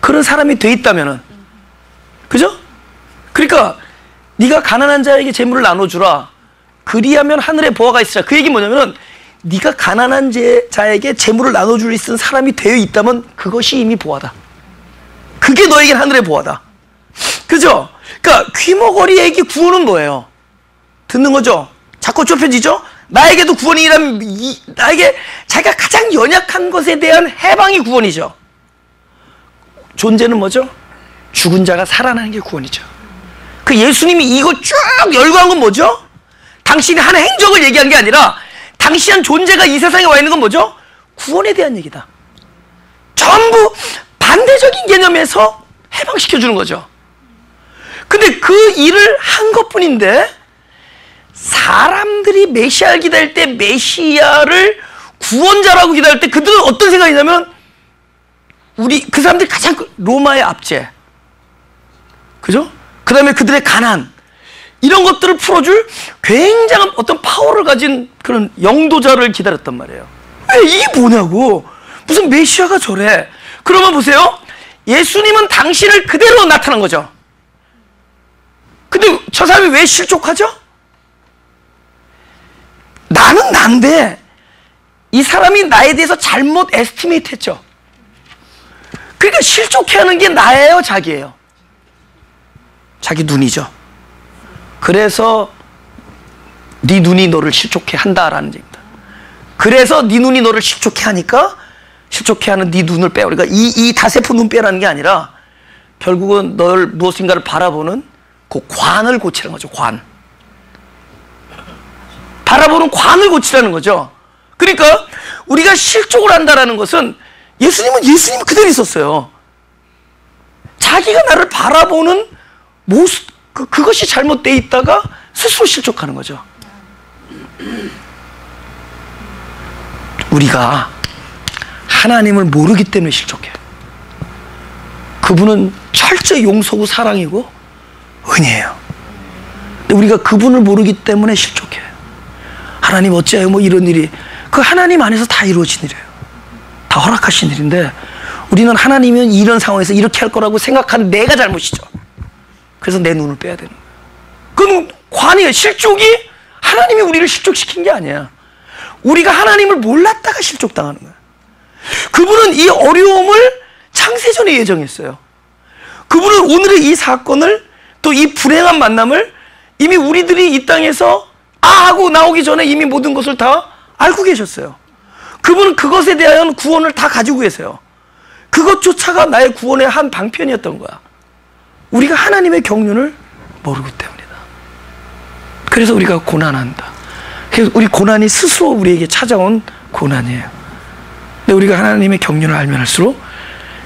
그런 사람이 돼 있다면은, 그죠? 그러니까 네가 가난한 자에게 재물을 나눠주라. 그리하면 하늘에 보화가 있으라. 그 얘기 뭐냐면은 네가 가난한 자에게 재물을 나눠줄 수 있는 사람이 되어 있다면 그것이 이미 보화다. 그게 너에겐 하늘의 보화다. 그죠? 그러니까 귀머거리에게 구원은 뭐예요? 듣는 거죠? 자꾸 좁혀지죠? 나에게도 구원이라면 나에게 자기가 가장 연약한 것에 대한 해방이 구원이죠. 존재는 뭐죠? 죽은 자가 살아나는 게 구원이죠. 그 예수님이 이거 쭉 열거한 건 뭐죠? 당신이 한 행적을 얘기한 게 아니라 당시 한 존재가 이 세상에 와 있는 건 뭐죠? 구원에 대한 얘기다. 전부 반대적인 개념에서 해방시켜주는 거죠. 근데 그 일을 한 것뿐인데 사람들이 메시아를 기다릴 때 메시아를 구원자라고 기다릴 때 그들은 어떤 생각이냐면 그 사람들이 가장 로마의 압제, 그죠? 그 다음에 그들의 가난, 이런 것들을 풀어줄 굉장한 어떤 파워를 가진 그런 영도자를 기다렸단 말이에요. 왜 이게 뭐냐고. 무슨 메시아가 저래. 그러면 보세요. 예수님은 당신을 그대로 나타난 거죠. 근데 저 사람이 왜 실족하죠? 나는 난데 이 사람이 나에 대해서 잘못 에스티메이트 했죠. 그러니까 실족해하는 게 나예요, 자기예요? 자기 눈이죠. 그래서 네 눈이 너를 실족해 한다라는 얘기입니다. 그래서 네 눈이 너를 실족해 하니까 실족해 하는 네 눈을 빼요. 그러니까 이 다세포 눈 빼라는 게 아니라 결국은 널 무엇인가를 바라보는 그 관을 고치라는 거죠. 관. 바라보는 관을 고치라는 거죠. 그러니까 우리가 실족을 한다라는 것은 예수님은 예수님 그대로 있었어요. 자기가 나를 바라보는 모습, 그것이 잘못되어 있다가 스스로 실족하는 거죠. 우리가 하나님을 모르기 때문에 실족해요. 그분은 철저히 용서고 사랑이고 은혜예요. 근데 우리가 그분을 모르기 때문에 실족해요. 하나님 어찌하여 뭐 이런 일이, 그 하나님 안에서 다 이루어진 일이에요. 다 허락하신 일인데 우리는 하나님은 이런 상황에서 이렇게 할 거라고 생각하는 내가 잘못이죠. 그래서 내 눈을 빼야 되는 거예요. 그건 관이에요. 실족이 하나님이 우리를 실족시킨 게 아니야. 우리가 하나님을 몰랐다가 실족당하는 거예요. 그분은 이 어려움을 창세전에 예정했어요. 그분은 오늘의 이 사건을, 또 이 불행한 만남을 이미 우리들이 이 땅에서 하고 나오기 전에 이미 모든 것을 다 알고 계셨어요. 그분은 그것에 대한 구원을 다 가지고 계세요. 그것조차가 나의 구원의 한 방편이었던 거야. 우리가 하나님의 경륜을 모르기 때문이다. 그래서 우리가 고난한다. 그래서 우리 고난이 스스로 우리에게 찾아온 고난이에요. 근데 우리가 하나님의 경륜을 알면 할수록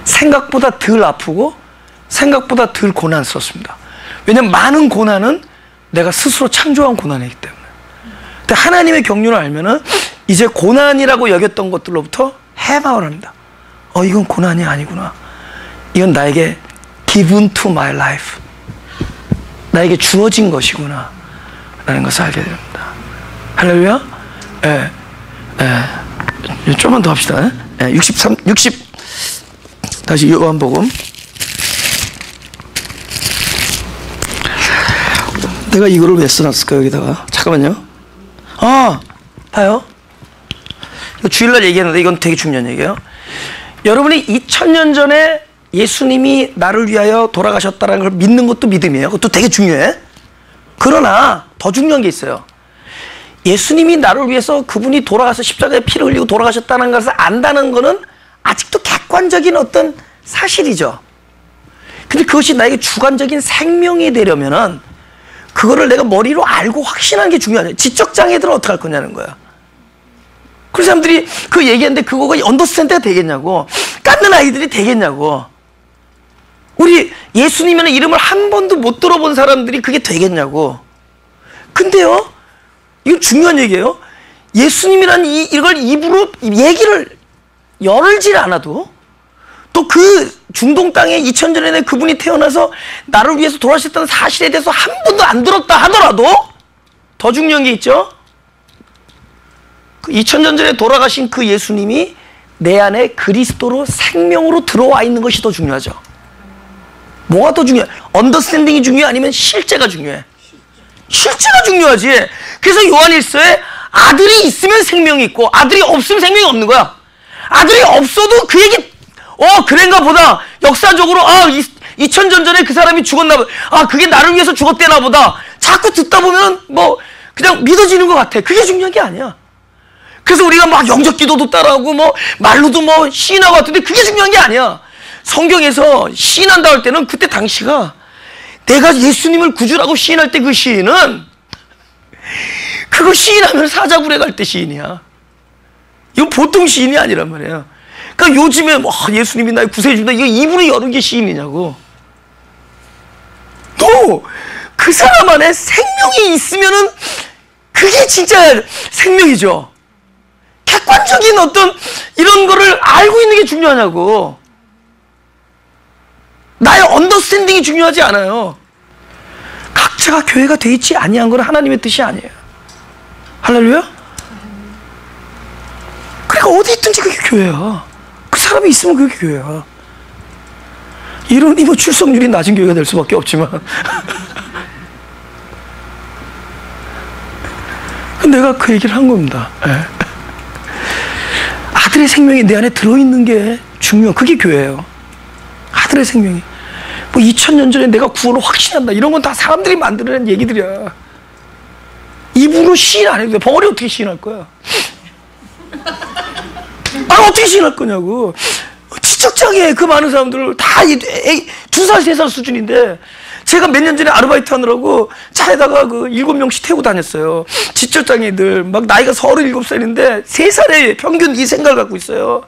생각보다 덜 아프고 생각보다 덜 고난스럽습니다. 왜냐하면 많은 고난은 내가 스스로 창조한 고난이기 때문에. 근데 하나님의 경륜을 알면은 이제 고난이라고 여겼던 것들로부터 해방을 합니다. 이건 고난이 아니구나. 이건 나에게 given to my life, 나에게 주어진 것이구나 라는 것을 알게 됩니다. 할렐루야. 좀만 더 합시다. 60 다시 요한복음. 내가 이거를 왜 써놨을까 여기다가. 잠깐만요. 봐요. 이거 주일날 얘기했는데 이건 되게 중요한 얘기예요. 여러분이 2000년 전에 예수님이 나를 위하여 돌아가셨다는 걸 믿는 것도 믿음이에요. 그것도 되게 중요해. 그러나 더 중요한 게 있어요. 예수님이 나를 위해서 그분이 돌아가서 십자가에 피를 흘리고 돌아가셨다는 것을 안다는 것은 아직도 객관적인 어떤 사실이죠. 근데 그것이 나에게 주관적인 생명이 되려면은 그거를 내가 머리로 알고 확신하는 게 중요하냐. 지적장애들은 어떡할 거냐는 거야. 그 사람들이 그 얘기하는데 그거가 언더스탠드가 되겠냐고. 깎는 아이들이 되겠냐고. 우리 예수님이라는 이름을 한 번도 못 들어본 사람들이 그게 되겠냐고. 근데요, 이거 중요한 얘기예요. 예수님이라는 이걸 입으로 얘기를 열지 않아도 또 그 중동 땅에 2000년 전에 그분이 태어나서 나를 위해서 돌아가셨다는 사실에 대해서 한 번도 안 들었다 하더라도 더 중요한 게 있죠. 그 2000년 전에 돌아가신 그 예수님이 내 안에 그리스도로 생명으로 들어와 있는 것이 더 중요하죠. 뭐가 더 중요해? 언더스탠딩이 중요해? 아니면 실제가 중요해? 실제가 중요하지. 그래서 요한일서에 아들이 있으면 생명이 있고 아들이 없으면 생명이 없는 거야. 아들이 없어도 그 얘기 그런가 보다. 역사적으로 2000년 전에 그 사람이 죽었나 보다. 그게 나를 위해서 죽었대나 보다. 자꾸 듣다 보면 뭐 그냥 믿어지는 것 같아. 그게 중요한 게 아니야. 그래서 우리가 막 영적 기도도 따라하고 뭐 말로도 뭐 시인하고 같은데 그게 중요한 게 아니야. 성경에서 시인한다 할 때는 그때 당시가 내가 예수님을 구주라고 시인할 때 그 시인은 그거 시인하면 사자굴에 갈 때 시인이야. 이건 보통 시인이 아니란 말이야. 그러니까 요즘에 예수님이 나의 구세주다 이거 입으로 여는 게 시인이냐고. 또 그 사람 안에 생명이 있으면은 그게 진짜 생명이죠. 객관적인 어떤 이런 거를 알고 있는 게 중요하냐고. 나의 언더스탠딩이 중요하지 않아요. 각자가 교회가 돼 있지 아니한 건 하나님의 뜻이 아니에요. 할렐루야? 그러니까 어디 있든지 그게 교회야. 그 사람이 있으면 그게 교회야. 이러니 뭐 출석률이 낮은 교회가 될 수밖에 없지만 내가 그 얘기를 한 겁니다. 네. 아들의 생명이 내 안에 들어있는 게 중요해. 그게 교회예요. 아들의 생명이. 뭐 2000년 전에 내가 구원을 확신한다 이런 건 다 사람들이 만들어낸 얘기들이야. 입으로 시인 안 해도 돼. 벙어리 어떻게 시인할 거야? 어떻게 시인할 거냐고. 지적장애 그 많은 사람들을 다 2살, 3살 수준인데 제가 몇 년 전에 아르바이트 하느라고 차에다가 그 7명씩 태우고 다녔어요. 지적장애들 막 나이가 37살인데 3살에 평균 이 생각을 갖고 있어요.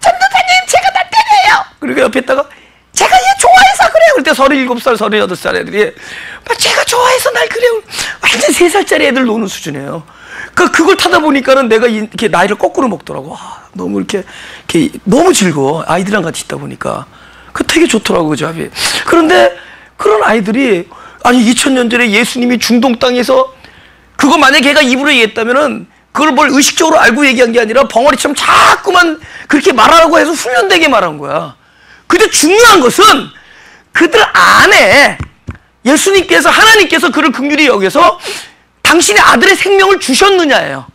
전도사님 제가 나 때려요. 그리고 옆에 있다가 제가 얘 좋아해서 그래요. 그때 37살, 38살 애들이 제가 좋아해서 날 그래요. 완전 3살짜리 애들 노는 수준이에요. 그걸 타다 보니까는 내가 이렇게 나이를 거꾸로 먹더라고. 너무 이렇게 너무 즐거워. 아이들이랑 같이 있다 보니까. 그 되게 좋더라고, 그 잡이. 그런데 그런 아이들이 2000년 전에 예수님이 중동 땅에서 그거 만약에 걔가 입으로 얘기했다면은 그걸 뭘 의식적으로 알고 얘기한 게 아니라 벙어리처럼 자꾸만 그렇게 말하라고 해서 훈련되게 말한 거야. 근데 중요한 것은 그들 안에 예수님께서 하나님께서 그를 긍휼히 여겨서 당신의 아들의 생명을 주셨느냐예요.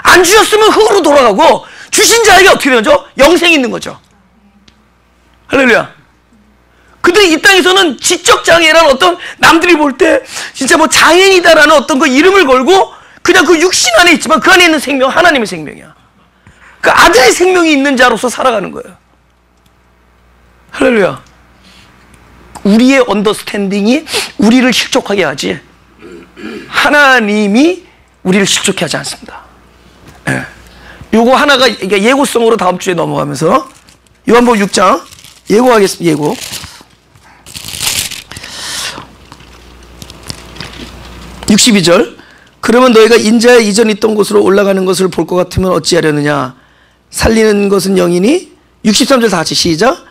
안 주셨으면 흙으로 돌아가고 주신 자에게 어떻게 되죠? 영생이 있는 거죠. 할렐루야. 그들이 이 땅에서는 지적장애라는 어떤 남들이 볼 때 진짜 뭐 장애인이다라는 어떤 그 이름을 걸고 그냥 그 육신 안에 있지만 그 안에 있는 생명 하나님의 생명이야. 그 아들의 생명이 있는 자로서 살아가는 거예요. 할렐루야. 우리의 언더스탠딩이 우리를 실족하게 하지 하나님이 우리를 실족해 하지 않습니다. 예. 요거 하나가 예고성으로 다음 주에 넘어가면서 요한복음 6장 예고하겠습니다. 예고. (62절) 그러면 너희가 인자의 이전 있던 곳으로 올라가는 것을 볼 것 같으면 어찌하려느냐. 살리는 것은 영이니 63절 다 같이 시작.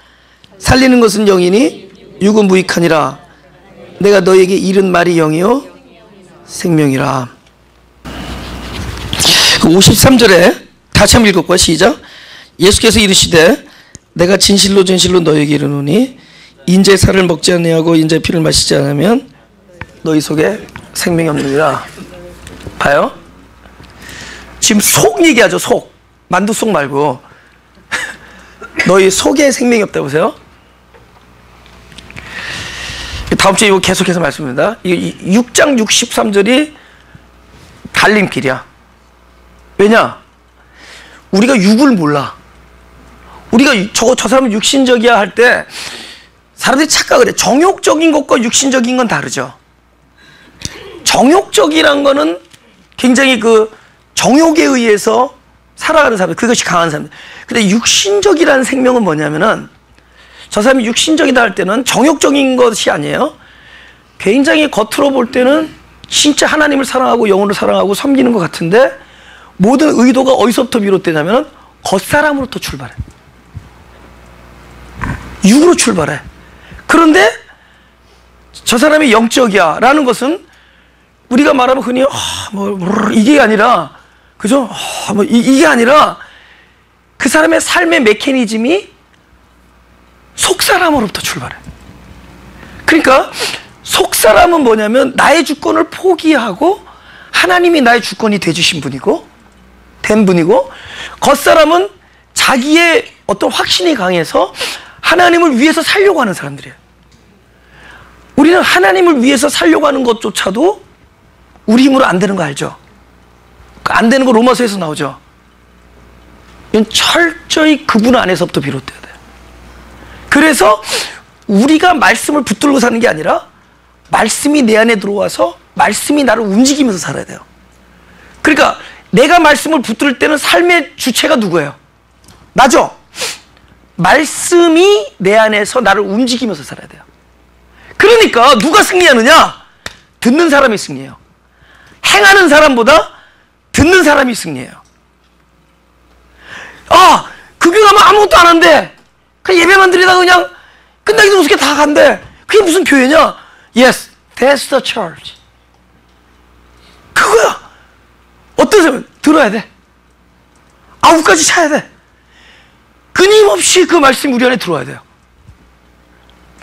살리는 것은 영이니 육은 무익하니라. 내가 너희에게 이른 말이 영이요 생명이라. 53절에 다시 한번 읽을까요? 시작. 예수께서 이르시되 내가 진실로 진실로 너희에게 이르노니 인자의 살을 먹지 아니하고 인자의 피를 마시지 않으면 너희 속에 생명이 없느니라. 봐요. 지금 속 얘기하죠. 속. 만두 속 말고 너희 속에 생명이 없다 보세요. 다음 주에 이거 계속해서 말씀드립니다. 6장 63절이 갈림길이야. 왜냐? 우리가 육을 몰라. 우리가 저 사람은 육신적이야 할 때 사람들이 착각을 해. 정욕적인 것과 육신적인 건 다르죠. 정욕적이란 거는 굉장히 그 정욕에 의해서 살아가는 사람, 그것이 강한 사람. 근데 육신적이라는 생명은 뭐냐면은 저 사람이 육신적이다 할 때는 정욕적인 것이 아니에요. 굉장히 겉으로 볼 때는 진짜 하나님을 사랑하고 영혼을 사랑하고 섬기는 것 같은데 모든 의도가 어디서부터 비롯되냐면 겉사람으로부터 출발해. 육으로 출발해. 그런데 저 사람이 영적이야 라는 것은 우리가 말하면 흔히 이게 아니라, 그죠? 이게 아니라 그 사람의 삶의 메커니즘이 속사람으로부터 출발해. 그러니까 속사람은 뭐냐면 나의 주권을 포기하고 하나님이 나의 주권이 돼주신 분이고 된 분이고, 겉사람은 자기의 어떤 확신이 강해서 하나님을 위해서 살려고 하는 사람들이에요. 우리는 하나님을 위해서 살려고 하는 것조차도 우리 힘으로 안 되는 거 알죠? 안 되는 거 로마서에서 나오죠? 이건 철저히 그분 안에서부터 비롯돼야 돼요. 그래서 우리가 말씀을 붙들고 사는 게 아니라 말씀이 내 안에 들어와서 말씀이 나를 움직이면서 살아야 돼요. 그러니까 내가 말씀을 붙들 때는 삶의 주체가 누구예요? 나죠? 말씀이 내 안에서 나를 움직이면서 살아야 돼요. 그러니까 누가 승리하느냐? 듣는 사람이 승리해요. 행하는 사람보다 듣는 사람이 승리해요. 그 교회 가면 아무것도 안 한대. 그냥 예배만 드리다가 그냥 끝나기도 무섭게 다 간대. 그게 무슨 교회냐? Yes, that's the church. 그거야. 어떤 사람은 들어야 돼. 아우까지 차야 돼. 끊임없이 그 말씀이 우리 안에 들어와야 돼요.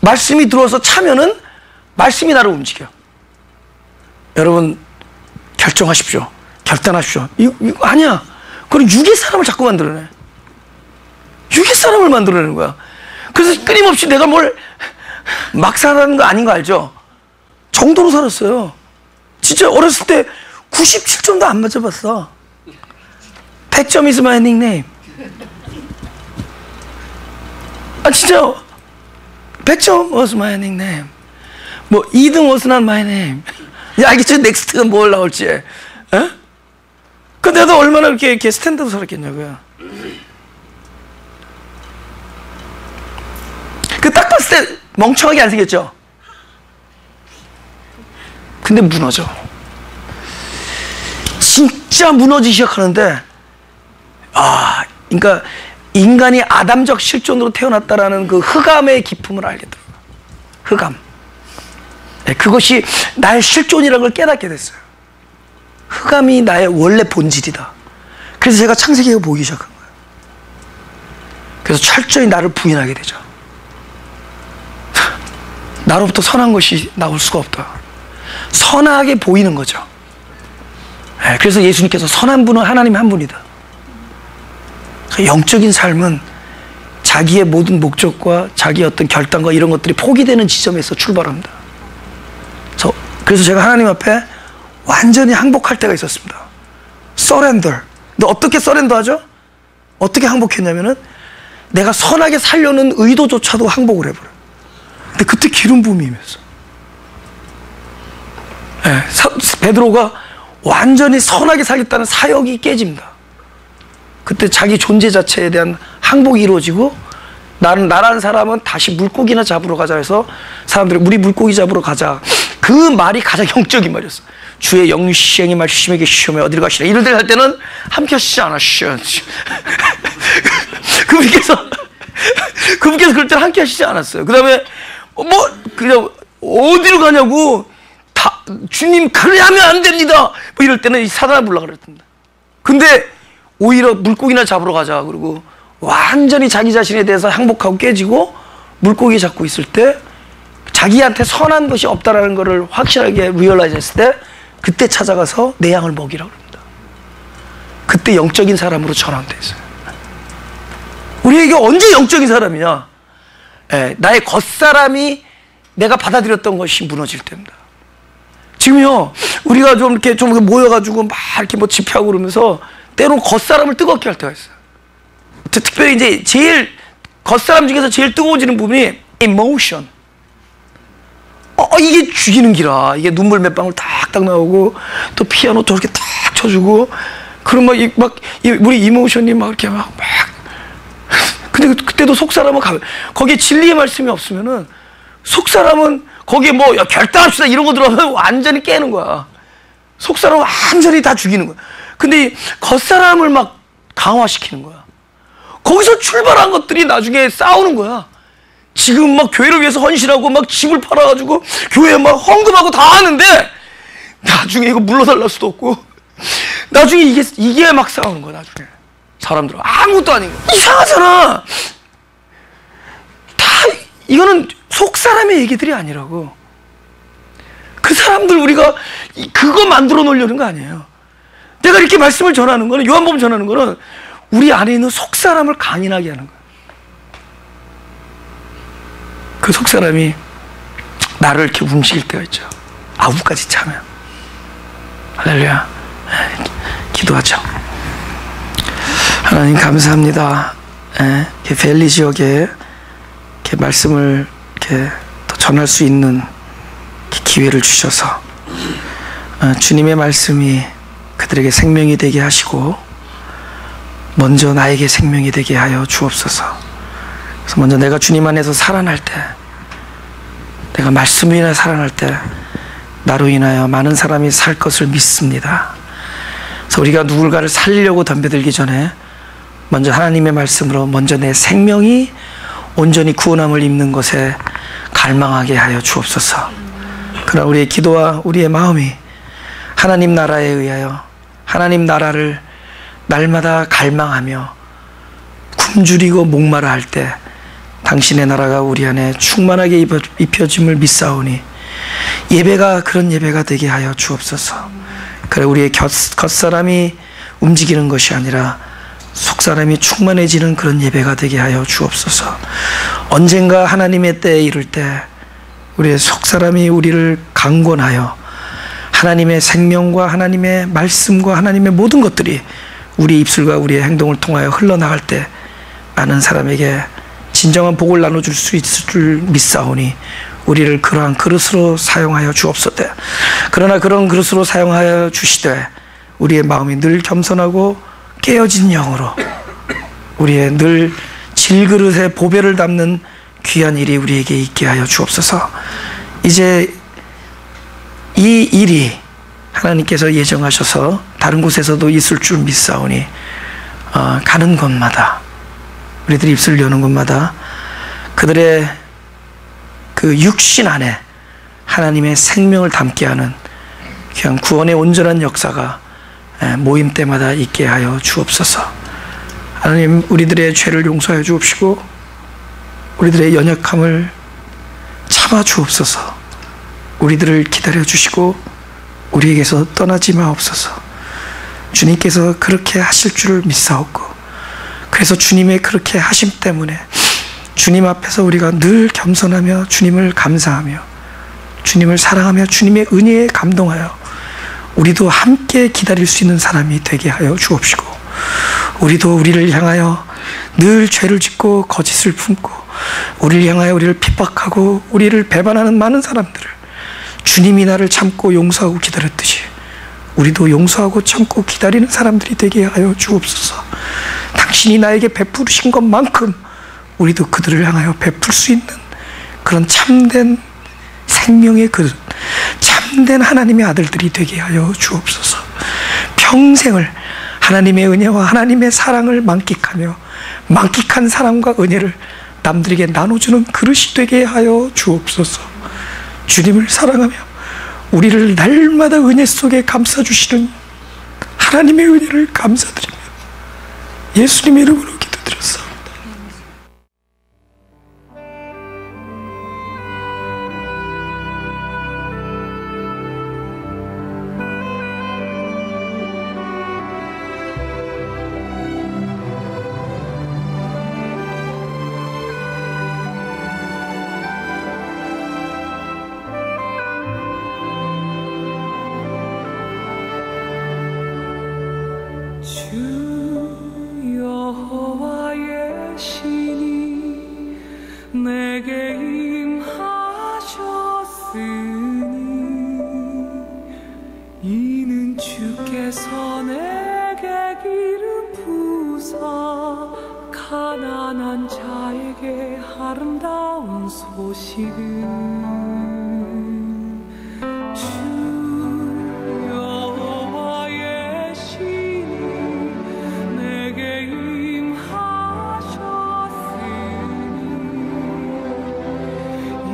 말씀이 들어와서 차면은 말씀이 나를 움직여. 여러분 결정하십시오. 결단하십시오. 이거 아니야. 그럼 육의 사람을 자꾸 만들어내. 육의 사람을 만들어내는 거야. 그래서 끊임없이 내가 뭘 막 살아가는 거 아닌 거 알죠? 정도로 살았어요. 진짜 어렸을 때 97점도 안 맞아봤어. 100점 is my nickname. 진짜 100점 was my nickname. 뭐 2등 was not my name. 알겠죠? 넥스트가 뭘 나올지. 에? 근데 내가 얼마나 이렇게 스탠다드 살았겠냐고요. 그 딱 봤을 때 멍청하게 안 생겼죠? 근데 무너져. 진짜 무너지기 시작하는데, 그러니까 인간이 아담적 실존으로 태어났다라는 그 흑암의 기쁨을 알게 돼요. 흑암. 네, 그것이 나의 실존이라는 걸 깨닫게 됐어요. 흑암이 나의 원래 본질이다. 그래서 제가 창세기가 보이기 시작한 거예요. 그래서 철저히 나를 부인하게 되죠. 나로부터 선한 것이 나올 수가 없다. 선하게 보이는 거죠. 네, 그래서 예수님께서 선한 분은 하나님 한 분이다. 영적인 삶은 자기의 모든 목적과 자기의 어떤 결단과 이런 것들이 포기되는 지점에서 출발합니다. 그래서 제가 하나님 앞에 완전히 항복할 때가 있었습니다. 서렌더. 근데 어떻게 서렌더하죠? 어떻게 항복했냐면은 내가 선하게 살려는 의도조차도 항복을 해버려요. 근데 그때 기름 부음이 임했어. 네, 베드로가 완전히 선하게 살겠다는 사역이 깨집니다. 그때 자기 존재 자체에 대한 항복이 이루어지고, 나라는 사람은 다시 물고기나 잡으러 가자 해서 사람들이 우리 물고기 잡으러 가자. 그 말이 가장 영적인 말이었어. 주의 영유 시행이 말 심에게 시험에 어디를 가시라. 이럴 때 갈 때는 함께 하시지 않았시오. 그분께서 그럴 때는 함께 하시지 않았어요. 그 다음에 그냥 어디로 가냐고, 주님 그래 하면 안 됩니다. 이럴 때는 이 사단을 불러가 그랬답니다. 근데 오히려 물고기나 잡으러 가자. 그리고 완전히 자기 자신에 대해서 항복하고 깨지고 물고기 잡고 있을 때 자기한테 선한 것이 없다라는 것을 확실하게 리얼라이즈 했을 때 그때 찾아가서 내 양을 먹이라고 합니다. 그때 영적인 사람으로 전환돼 있어요. 우리에게 언제 영적인 사람이냐? 나의 겉사람이 내가 받아들였던 것이 무너질 때입니다. 지금요, 우리가 좀 이렇게 모여가지고 막 이렇게 집회하고 그러면서 때로는 겉사람을 뜨겁게 할 때가 있어요. 특별히 이제 제일 겉사람 중에서 제일 뜨거워지는 부분이 emotion. 이게 죽이는 기라. 이게 눈물 몇 방울 탁탁 나오고 또 피아노 저렇게 탁 쳐주고 그럼 우리 이모션님 막 이렇게 막 근데 그때도 속 사람은 거기에 진리의 말씀이 없으면은 속 사람은 거기에 결단합시다 이런 거 들어가면 완전히 깨는 거야. 속 사람은 완전히 다 죽이는 거야. 근데 겉사람을 막 강화시키는 거야. 거기서 출발한 것들이 나중에 싸우는 거야. 지금 막 교회를 위해서 헌신하고 막 집을 팔아가지고 교회에 막 헌금하고 다 하는데 나중에 이거 물러달랄 수도 없고 나중에 이게 막 싸우는 거야. 나중에 사람들은 아무것도 아닌 거야. 이상하잖아. 다 이거는 속 사람의 얘기들이 아니라고. 그 사람들 우리가 그거 만들어 놓으려는 거 아니에요. 내가 이렇게 말씀을 전하는 거는 요한복음 전하는 거는 우리 안에 있는 속 사람을 강인하게 하는 거야. 그 속 사람이 나를 이렇게 움직일 때가 있죠. 아우까지 차면. 할렐루야. 기도하죠. 하나님 감사합니다. 이렇게 벨리 지역에 이렇게 말씀을 이렇게 더 전할 수 있는 기회를 주셔서 주님의 말씀이 그들에게 생명이 되게 하시고 먼저 나에게 생명이 되게 하여 주옵소서. 그래서 먼저 내가 주님 안에서 살아날 때, 내가 말씀으로 인하여 살아날 때 나로 인하여 많은 사람이 살 것을 믿습니다. 그래서 우리가 누군가를 살리려고 덤벼들기 전에 먼저 하나님의 말씀으로 먼저 내 생명이 온전히 구원함을 입는 것에 갈망하게 하여 주옵소서. 그러나 우리의 기도와 우리의 마음이 하나님 나라에 의하여 하나님 나라를 날마다 갈망하며 굶주리고 목마라 할 때 당신의 나라가 우리 안에 충만하게 입혀짐을 믿사오니 예배가 그런 예배가 되게 하여 주옵소서. 그래 우리의 겉사람이 움직이는 것이 아니라 속사람이 충만해지는 그런 예배가 되게 하여 주옵소서. 언젠가 하나님의 때에 이를 때 우리의 속사람이 우리를 강권하여 하나님의 생명과 하나님의 말씀과 하나님의 모든 것들이 우리 입술과 우리의 행동을 통하여 흘러나갈 때 많은 사람에게 진정한 복을 나눠줄 수 있을 줄 믿사오니 우리를 그러한 그릇으로 사용하여 주옵소서. 그러나 그런 그릇으로 사용하여 주시되 우리의 마음이 늘 겸손하고 깨어진 영으로 우리의 늘 질그릇에 보배를 담는 귀한 일이 우리에게 있게 하여 주옵소서. 이제 이 일이 하나님께서 예정하셔서 다른 곳에서도 있을 줄 믿사오니 가는 곳마다 우리들이 입술을 여는 곳마다 그들의 그 육신 안에 하나님의 생명을 담게 하는 그냥 구원의 온전한 역사가 모임 때마다 있게 하여 주옵소서. 하나님 우리들의 죄를 용서하여 주옵시고 우리들의 연약함을 참아 주옵소서. 우리들을 기다려 주시고 우리에게서 떠나지 마옵소서. 주님께서 그렇게 하실 줄을 믿사옵고 그래서 주님의 그렇게 하심 때문에 주님 앞에서 우리가 늘 겸손하며 주님을 감사하며 주님을 사랑하며 주님의 은혜에 감동하여 우리도 함께 기다릴 수 있는 사람이 되게 하여 주옵시고 우리도 우리를 향하여 늘 죄를 짓고 거짓을 품고 우리를 향하여 우리를 핍박하고 우리를 배반하는 많은 사람들을 주님이 나를 참고 용서하고 기다렸듯이 우리도 용서하고 참고 기다리는 사람들이 되게 하여 주옵소서. 당신이 나에게 베푸신 것만큼 우리도 그들을 향하여 베풀 수 있는 그런 참된 생명의 그릇, 참된 하나님의 아들들이 되게 하여 주옵소서. 평생을 하나님의 은혜와 하나님의 사랑을 만끽하며 만끽한 사랑과 은혜를 남들에게 나눠주는 그릇이 되게 하여 주옵소서. 주님을 사랑하며 우리를 날마다 은혜 속에 감싸주시는 하나님의 은혜를 감사드리며 예수님의 이름으로 기도드렸사옵니다. 내게 임하셨으니 주께서 내게 기름 부사 가난한 자에게 아름다운 소식은 주 여호와의 신이 내게 임하셨으니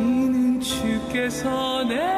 이는 주께서 내